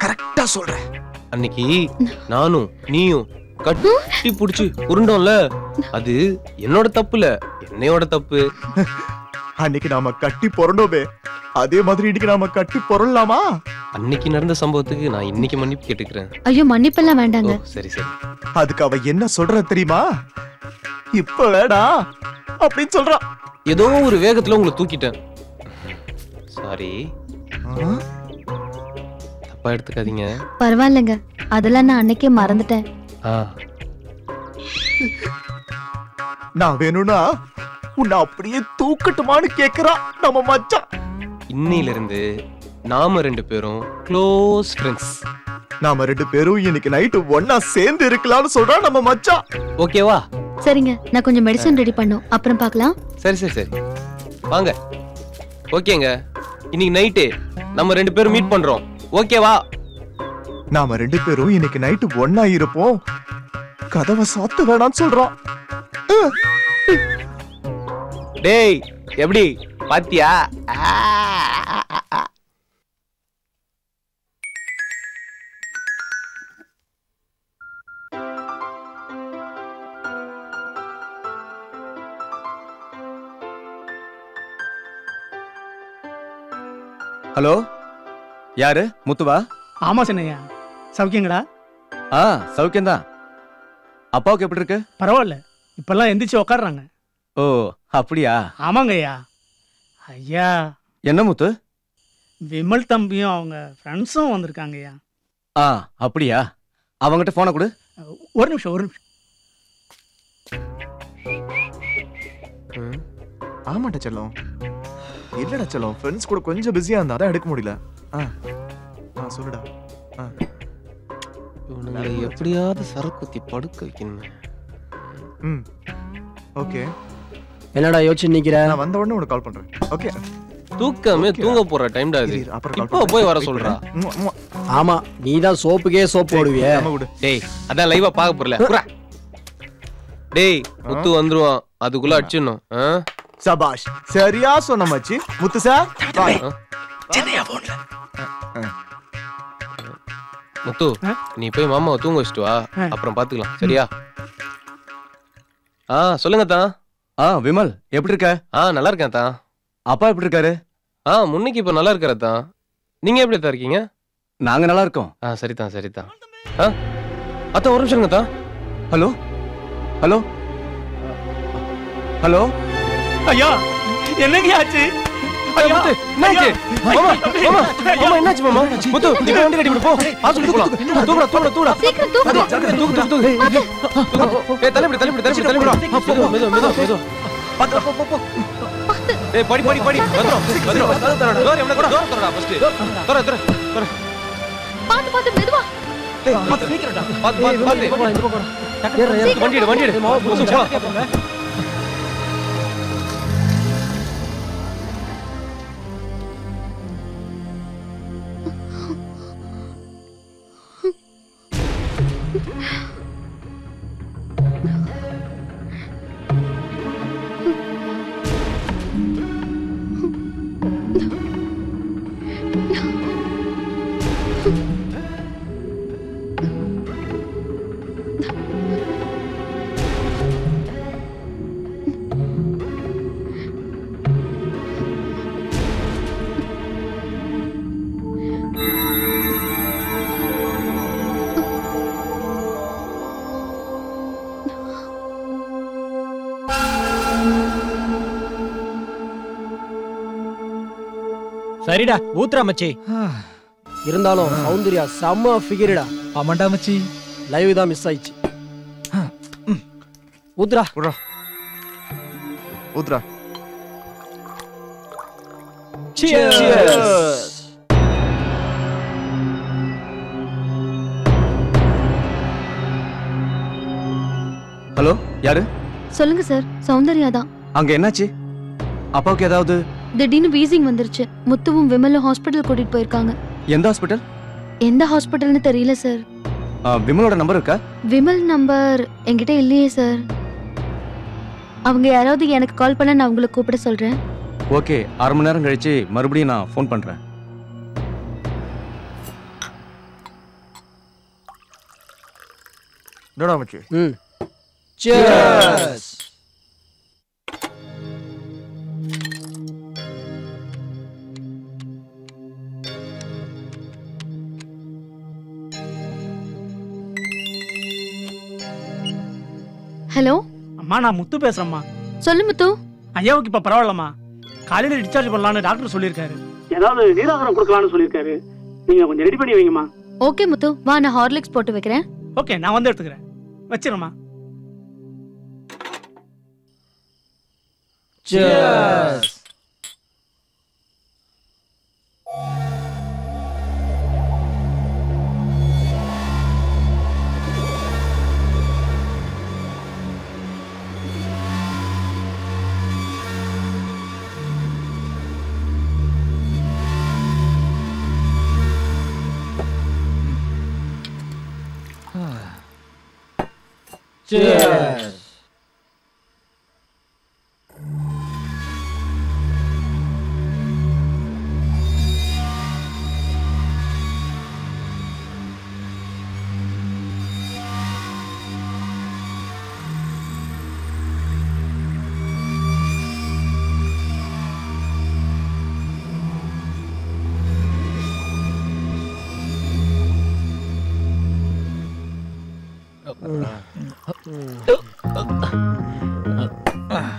கரெக்டா சொல்றேன். அன்னைக்கு நானும் நீயும் கட்டி புடிச்சு உருண்டோம்ல, அது என்னோட தப்பு இல்ல, என்னையோட தப்பு. அன்னைக்கு நாம கட்டி பொறண்டோமே, அதே மாதிரி இன்னைக்கு நாம கட்டி பொறலாமா? அன்னைக்கு நடந்த சம்பவத்துக்கு நான் இன்னைக்கு மன்னிப்பு கேட்டுக்கிறேன். ஐயோ மன்னிப்பெல்லாம் வேண்டாங்க. சரி சரி. அதுக்கு அவ என்ன சொல்ற தெரியுமா? இப்ப வேடா அப்படின்னு சொல்றான். ஏதோ ஒரு வேகத்துல உங்களை தூக்கிட்டேன். சாரி, தப்பா எடுத்துக்காதீங்க. பரவாயில்லைங்க, அதெல்லாம் நான் அன்னைக்கே மறந்துட்டேன். நான் வேணும்னா உன்னை அப்படியே தூக்கட்டுமான்னு கேக்குறா நம்ம மச்சான். இன்னையில இருந்து நாம 2 பேரும் க்ளோஸ் ஃப்ரெண்ட்ஸ். நாம 2 பேரும் இன்னைக்கு நைட்டு ஒண்ணா சேர்ந்து இருக்கலாம்னு சொல்றா நம்ம மச்சான். ஓகேவா? சரிங்க, நான் கொஞ்சம் மெடிசன் ரெடி பண்ணும், அப்புறம் பார்க்கலாம். சரி சரி சரி வாங்க. ஓகேங்க, இன்னைக்கு நைட்டு நம்ம 2 பேரும் மீட் பண்றோம். ஓகேவா? நாம 2 பேரும் இன்னைக்கு நைட்டு ஒண்ணா இருப்போம். கதவை சாத்த வேணாம்னு சொல்றான். டேய் எப்படி பாத்தியா? ஹலோ, யாரு? முத்துவா? ஆமா சின்னையா, சௌக்கியங்களா? சௌக்கியம்தான். அப்பாவுக்கு எப்படி இருக்கு? பரவாயில்ல, இப்பெல்லாம் எந்திரிச்சு உக்காடுறாங்க. ஓ அப்படியா? ஆமாங்க ஐயா. ஐயா என்ன முத்து? விமல் தம்பியும் அவங்க ஃப்ரெண்ட்ஸும் வந்திருக்காங்க ஐயா. அப்படியா? அவங்ககிட்ட போனை கொடு. ஒரு நிமிஷம். ஆமாட்டா செல்லம். இல்லடா செல்லம், ஃப்ரெண்ட்ஸ் கூட கொஞ்சம் பிஸியா இருந்தா அதான் எடுக்க முடியல. சொல்லுடா. இவனுங்களை எப்படியாவது சரக்குத்தி படுக்க வைக்கணும். ஓகே. என்னடா யோசிச்சு நிக்கிற? நான் வந்த உடனே உனக்கு கால் பண்றேன். ஓகே. தூக்கமே தூங்க போற டைம்டா இது. இப்போ போய் வர சொல்றா. ஆமா, நீதான் சோப்புக்கே சோப்பு போடுவியே. டேய் அதான் லைவா பாக்க போறல. புறா. டேய் முத்து வந்துருவான், அதுக்குள்ள அடிச்சிடணும். சபாஷ், சரியா சொன்ன மச்சி. முத்து சார் சென்னையா போன்ல. முத்து நீ போய் மாமாவை தூங்க வச்சுட்டு வா, அப்புறம் பாத்துக்கலாம். சரியா? சொல்லுங்க தான். விமல் எப்படி இருக்க? நல்லா இருக்கேன் தான். அப்பா எப்படி இருக்காரு? முன்னைக்கு இப்ப நல்லா இருக்காரு தான். நீங்க எப்படி தான் இருக்கீங்க? நாங்க நல்லா இருக்கோம். சரிதான் சரிதான். அத்தான் ஒரு நிமிஷம் தான். Hello hello hello. ஐயா என்னங்க ஆச்சு? ஐயா என்னாச்சு? மாமா மாமா மாமா என்னாச்சு மாமா? முத்து நீ வண்டி ரெடி பண்ணு, போ ஹாஸ்பிடல் போலாம். தூக்குடா தூக்குடா தூக்குடா. சீக்கிரம் தூக்கு. தூக்கு. தலைப்படி. மெது. போ போ போ. ஏய் படி. வந்துரும். டோர் எவன கூட டோர் தரடா ஃபர்ஸ்ட். தர. பாத்து பாத்து மெதுவா. சீக்கிரம்டா. பாத்து பாத்து பாத்து. இந்த பக்கம். வண்டி எடு. சரிடா ஊத்துறா மச்சி. இருந்தாலும் சௌந்தர்யா செம்ம ஃபிகர்டா. ஆமாண்டா மச்சி. லைவ் தான் மிஸ் ஆயிடுச்சு. ஊத்துறா ஊத்துறா. Cheers. ஹலோ, யாரு? சொல்லுங்க சார், சௌந்தர்யா தான். அங்க என்னாச்சு? அப்பாவுக்கு ஏதாவது? திடீர்னு வீசிங் வந்துருச்சு. முத்துவும் விமலும் ஹாஸ்பிட்டல் கூட்டிட்டு போயிருக்காங்க. எந்த ஹாஸ்பிட்டல்? எந்த ஹாஸ்பிட்டல்னு தெரியல சார். விமலோட நம்பர் இருக்கா? விமல் நம்பர் என்கிட்ட இல்லையே சார். அவங்க யாராவது எனக்கு கால் பண்ண நான் உங்களுக்கு கூப்பிட சொல்றேன். ஓகே, அரை மணி நேரம் கழிச்சு மறுபடியும் நான் ஃபோன் பண்றேன். என்னடா மச்சி? Cheers. ஹலோ அம்மா, நான் முத்து பேசுறேம்மா. சொல்லு முத்து. ஐயாவுக்கு இப்ப பரவாயில்லம்மா. காலையில டிஸ்சார்ஜ் பண்ணலாம்னு டாக்டர் சொல்லியிருக்காரு. ஏதாவது நீராகாரம் கொடுக்கலாம்னு சொல்லியிருக்காரு. நீங்க கொஞ்சம் ரெடி பண்ணி வைங்கம்மா. ஓகே முத்து, வா நான் ஹார்லிக்ஸ் போட்டு வைக்கிறேன். ஓகே, நான் வந்து எடுத்துக்கிறேன். வச்சிரம்மா. Cheers. Cheers.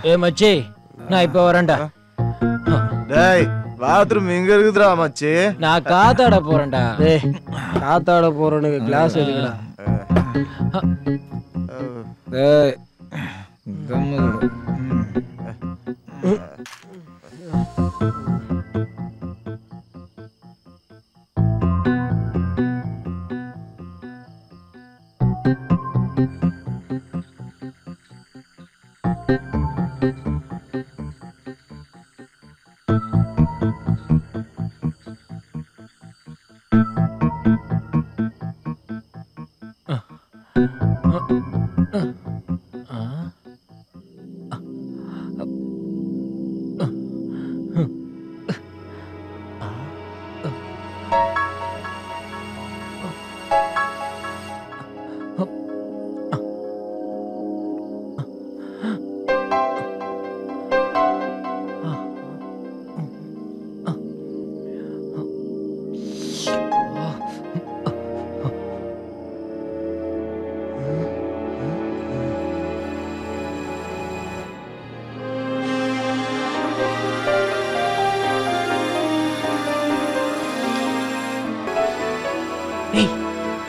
ஏ மச்சி, நான் இப்ப வரேன்டா. டேய், பாத்ரூம் எங்க இருக்குதுடா மச்சி? நான் காத்தாட போறேன்டா. டேய், காத்தாட போறனுக்கு கிளாஸ் எதுக்குடா? டேய், கம்முனு.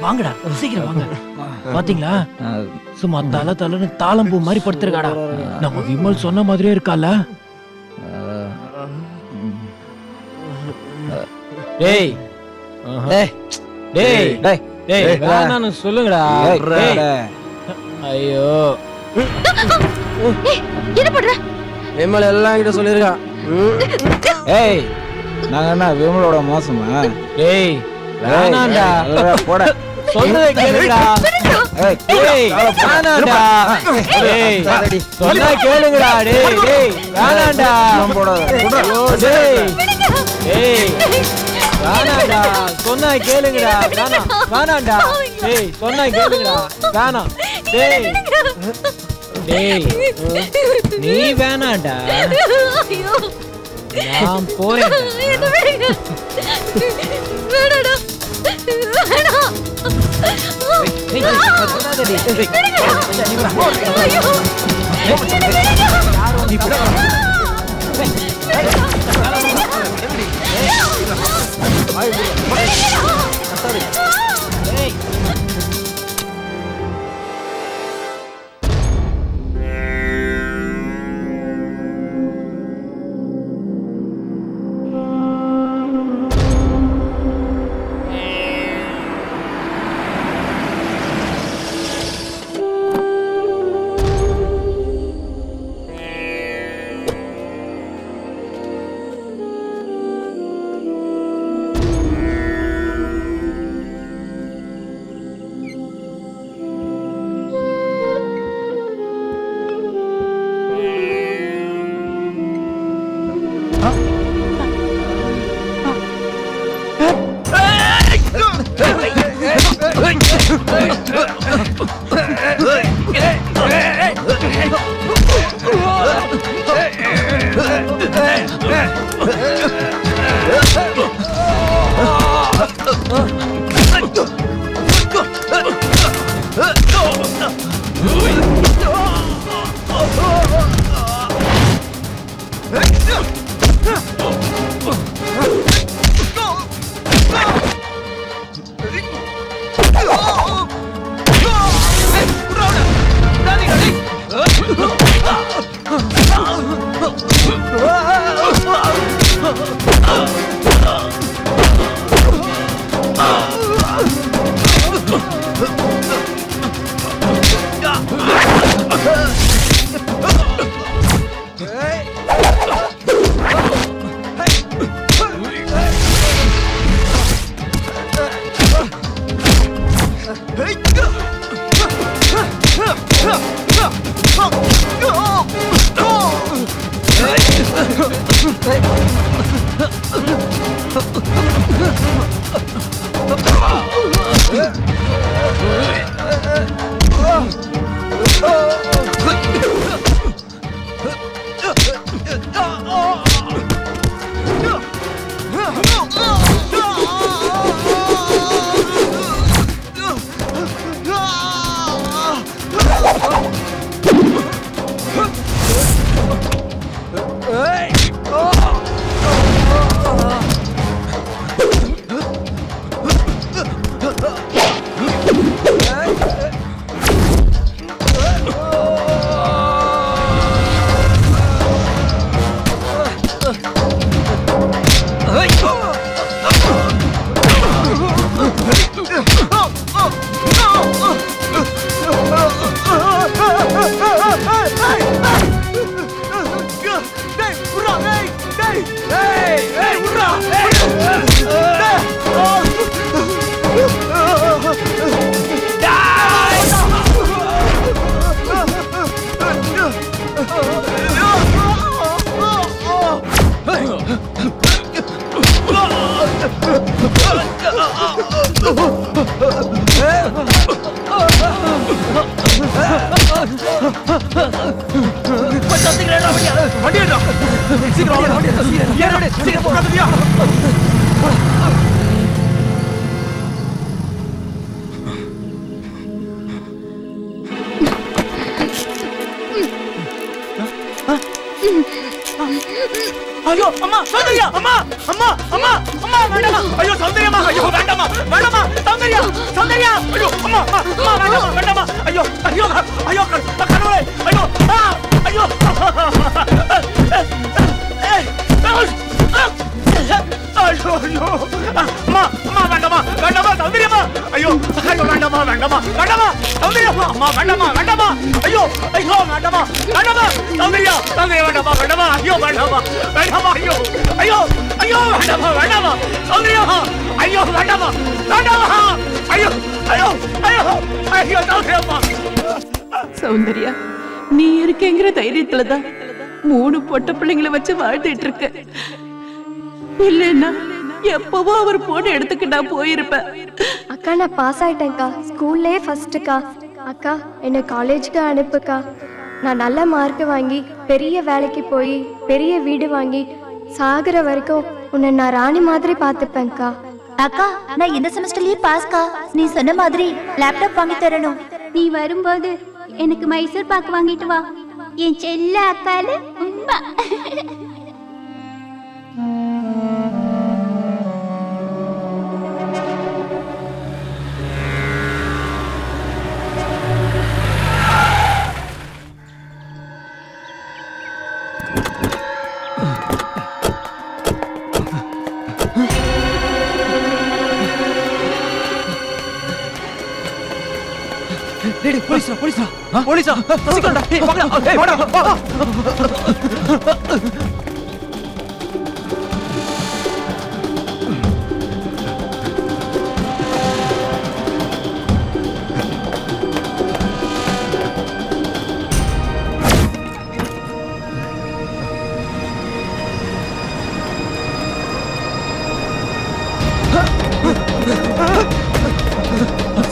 வாங்கடா, சீக்கிரம் வாங்க. பாத்தீங்களா, சும்மா தலை தலைன்னு தாளம் பூ மாதிரி படுத்திருக்காடா. நம்ம விமல் சொன்ன மாதிரியே இருக்கால. டேய், டேய் டேய் டேய் வேணான்னு சொல்லுங்கடா. ஐயோ என்ன பண்ற? விமல் எல்லாம் கிட்ட சொல்லிருக்கான். ஏய் நாங்க என்ன விமலோட மோசமா? டேய் வேணாம்டா. போட சொல்றதை கேளுடா. ஏய் வேணாம்டா. ஏய் சொன்னா கேளுங்கடா. டேய் டேய் வேணாம்டா. டேய் ஏய் வேணாம்டா. சொன்னா கேளுங்கடா. வேணாம்டா. டேய் சொன்னா கேளுங்கடா. வேணாம். டேய் டேய் நீ வேணாம்டா. நான் போறேன். வேணாடா. வேணாம். ஐயோ அம்மா சௌந்தர்யா அம்மா அம்மா அம்மா அம்மா வேண்டாமா ஐயோ சௌந்தர்யாமா ஐயோ வேண்டாமா வேண்டாமா சௌந்தர்யா சௌந்தர்யா ஐயோ அம்மா அம்மா வேண்டாமா வேண்டாமா ஐயோ ஐயோ ஐயோ கடவுளே ஐயோ ஐயோ ஐயோ ஐயோ அம்மா அம்மா வேண்டாமா வேண்டாமா சௌந்தர்யா ஐயோ ஐயோ வேண்டாமா வேண்டாமா வேண்டாமா சௌந்தர்யா அம்மா வேண்டாமா வேண்டாமா ஐயோ ஐயோ வேண்டாமா வேண்டாமா சௌந்தர்யா சௌந்தர்யா வேண்டாமா வேண்டாமா ஐயோ வேண்டாமா வேண்டாமா ஐயோ ஐயோ ஐயோ வேண்டாமா வேண்டாமா சௌந்தர்யா ஐயோ வேண்டாமா வேண்டாமா ஐயோ ஐயோ ஐயோ ஐயோ சௌந்தர்யா சௌந்தர்யா நீ இருக்கேங்கிற தைரியத்துலதான் 3 பொட்ட பிள்ளைங்களை வச்சு வாழ்ந்துட்டு இருக்க. இல்லைன்னா எப்பவோ அவர் போன இடத்துக்கு நான் போயிருப்பேன். அக்கா நான் பாஸ் ஆயிட்டேன்க்கா. ஸ்கூல்லே ஃபர்ஸ்ட்டுக்கா. அக்கா என்னை காலேஜுக்கு அனுப்புக்கா. நான் நல்ல மார்க் வாங்கி பெரிய வேலைக்கு போய் பெரிய வீடு வாங்கி சாகுற வரைக்கும் உன்னை நான் ராணி மாதிரி பார்த்துப்பேன்க்கா. அக்கா நான் இந்த செமஸ்டர்லயே பாஸ்கா. நீ சொன்ன மாதிரி லேப்டாப் வாங்கி தரணும். நீ வரும்போது எனக்கு மைசூர் பாக்கு வாங்கிட்டு வா. என் செல்ல அக்கால உம்மா. டேய் போலீஸ்ரா போலீஸ்ரா போலீஸா சீக்கிரம்டா டேய் வாங்கடா டேய் வாடா வா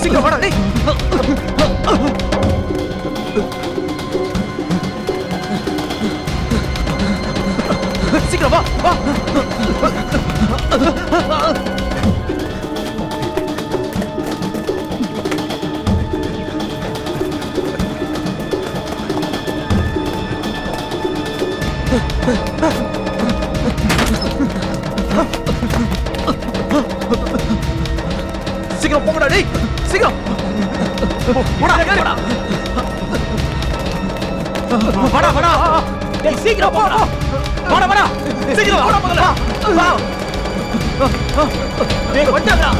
சீக்கிரம் வாடா டேய் சீக்கிரம் வா வா சீக்கிரம் போங்கடா டேய் சீக்கிரம் போடா போடா வாடா வாடா டேய் சீக்கிரம் போடா வாடா வாடா சீக்கிரம் வாடா மகளா வா டேய் வந்துடா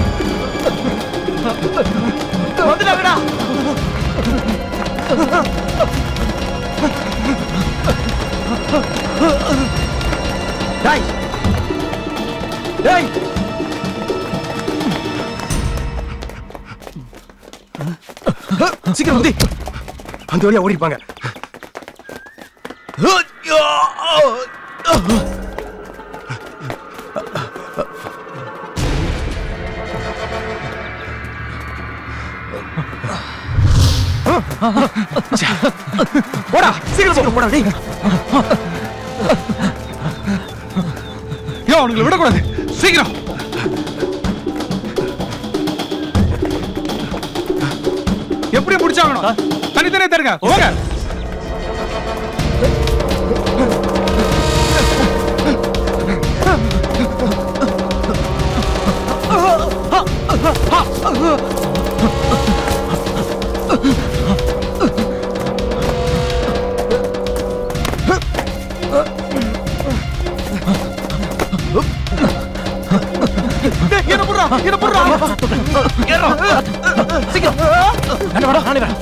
வந்துடா டேய் டேய் சீக்கிரம் வந்து அந்த வழியா ஓடிப்பாங்க. போடா சீக்கிரம் போடா டேய் யோ அவங்களை விடக்கூடாது சீக்கிரம் எப்படி முடிச்சாகணும் தனித்தனியே தருங்க போங்க என்ன புறா சீக்கிரம் நானே வரேன்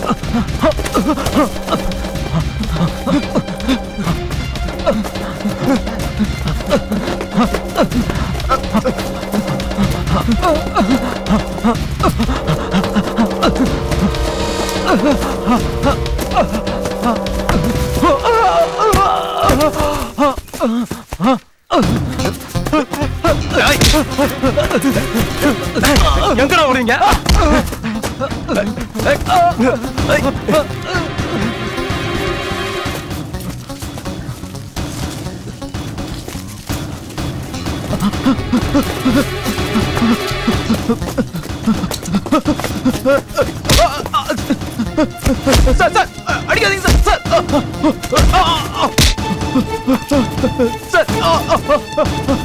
எங்கடா ஓடுறீங்க? சார் சார் அடிக்காதீங்க சார் சார் சார்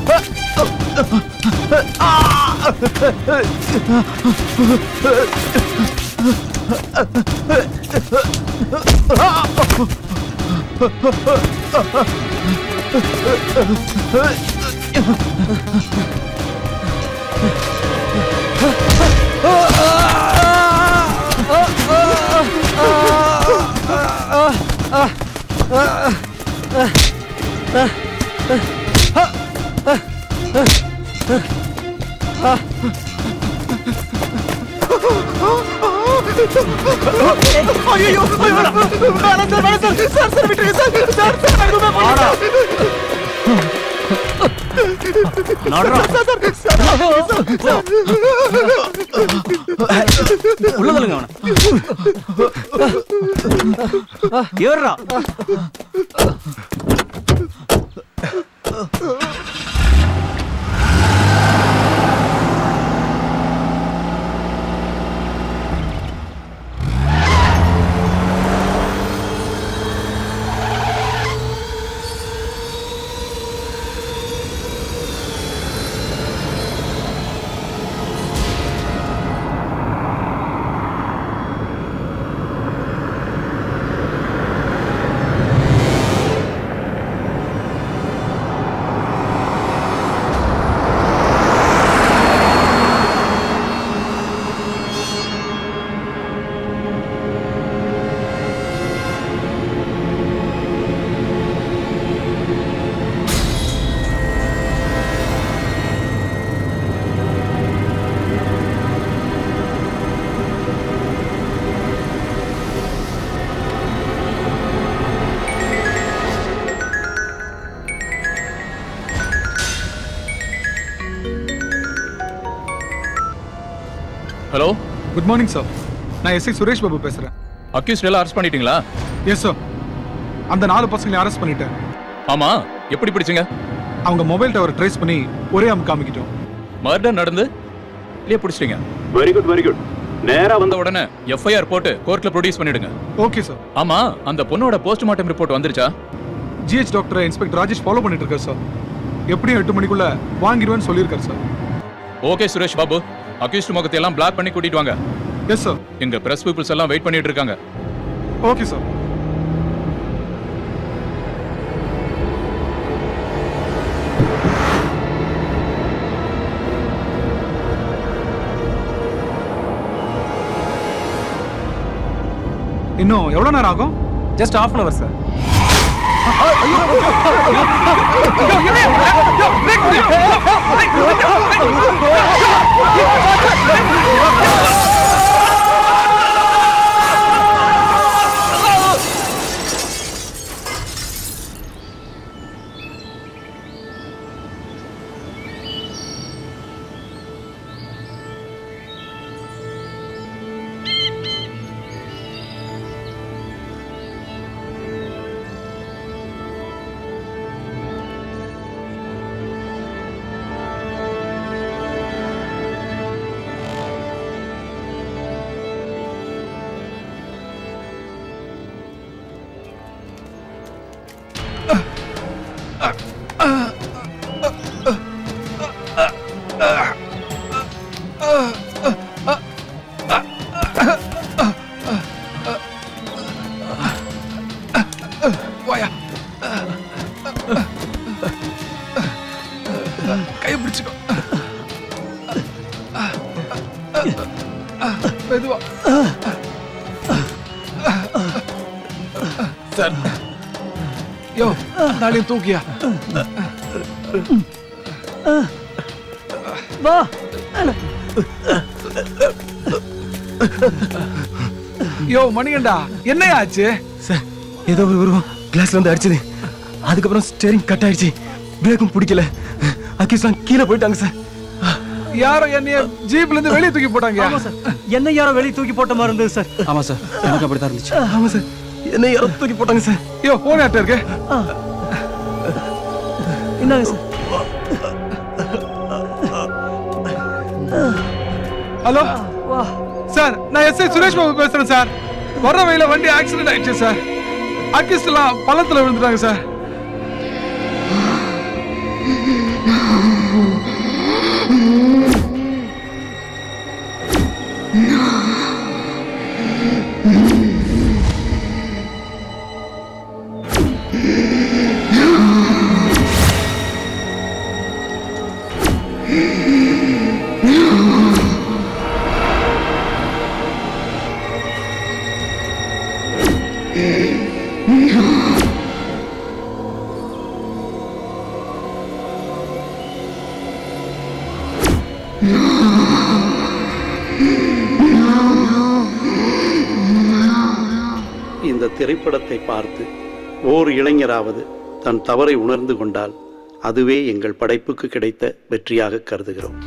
ஐயோ வேணாம் சார் சார் சார் விட்டுருங்க சார் சார் சார் எதுவுமே பண்ணல உள்ளதலுங்க ஏறா ஹலோ குட் மார்னிங் சார். நான் எஸ்ஐ சுரேஷ் பாபு பேசுறேன். அக்யூஸ்ட் எல்லாம் அரெஸ்ட் பண்ணிட்டீங்களா? Yes sir. அந்த 4 பசங்களை அரெஸ்ட் பண்ணிட்டேன். ஆமா, எப்படி பிடிச்சீங்க? அவங்க மொபைல் டவர் ட்ரேஸ் பண்ணி ஒரே காமிக்கிட்டோம். மர்டர் நடந்து இல்லையே பிடிச்சிட்டீங்க. Very good very good. நேரா வந்த உடனே எஃப்ஐஆர் போட்டு கோர்ட்ல ப்ரொடியூஸ் பண்ணிடுங்க. Okay sir. ஆமா, அந்த பொண்ணோட போஸ்ட்மார்ட்டம் ரிப்போர்ட் வந்துருச்சா? GH doctor inspector Rajesh follow பண்ணிட்டு இருக்காரு சார். எப்படியும் 8 மணிக்குள்ள வாங்கிடுவேன்னு சொல்லியிருக்காரு சார். ஓகே சுரேஷ் பாபு, அக்யூஸ்ட் முகத்தை எல்லாம் பிளாக் பண்ணி கூட்டிட்டு வாங்க. Yes sir. எங்க பிரஸ் பீப்புள்ஸ் எல்லாம் வெயிட் பண்ணிட்டு இருக்காங்க. Okay sir. இன்னும் எவ்வளவு நேரம் ஆகும்? ஜஸ்ட் half an hour சார். கையை பிடிச்சுக்கோ. மெதுவா சார். யோ நாளையும் தூக்கியா வா. யோ மணிகண்டா, என்ன ஆச்சு சார்? ஏதோ ஒரு உருவம் கிளாஸ்ல வந்து அடிச்சது. அதுக்கப்புறம் ஸ்டீரிங் கட் ஆயிடுச்சு. பிரேக்கும் பிடிக்கல. அக்யூஸ்லாம் கீழே போயிட்டாங்க சார். யாரோ என்னைய ஜீப்ல இருந்து வெளியே தூக்கி போட்டாங்க. ஆமா சார், என்ன யாரோ வெளியே தூக்கி போட்ட மாதிரி இருந்தது சார். ஆமா சார், எனக்கு அப்படித்தான் இருந்துச்சு. ஆமா சார், என்ன யாரோ தூக்கி போட்டாங்க சார். யோ போன் யார்ட்ட இருக்கு? என்னங்க சார்? ஹலோ சார், நான் எஸ்ஐ சுரேஷ் பாபு பேசுறேன் சார். வர வழியில வண்டி ஆக்சிடென்ட் ஆயிடுச்சு சார். அக்யூஸ்ட் எல்லாம் பள்ளத்துல விழுந்துட்டாங்க சார். இந்த திரைப்படத்தை பார்த்து ஓர் இளைஞராவது தன் தவறை உணர்ந்து கொண்டால் அதுவே எங்கள் படைப்புக்கு கிடைத்த வெற்றியாக கருதுகிறோம்.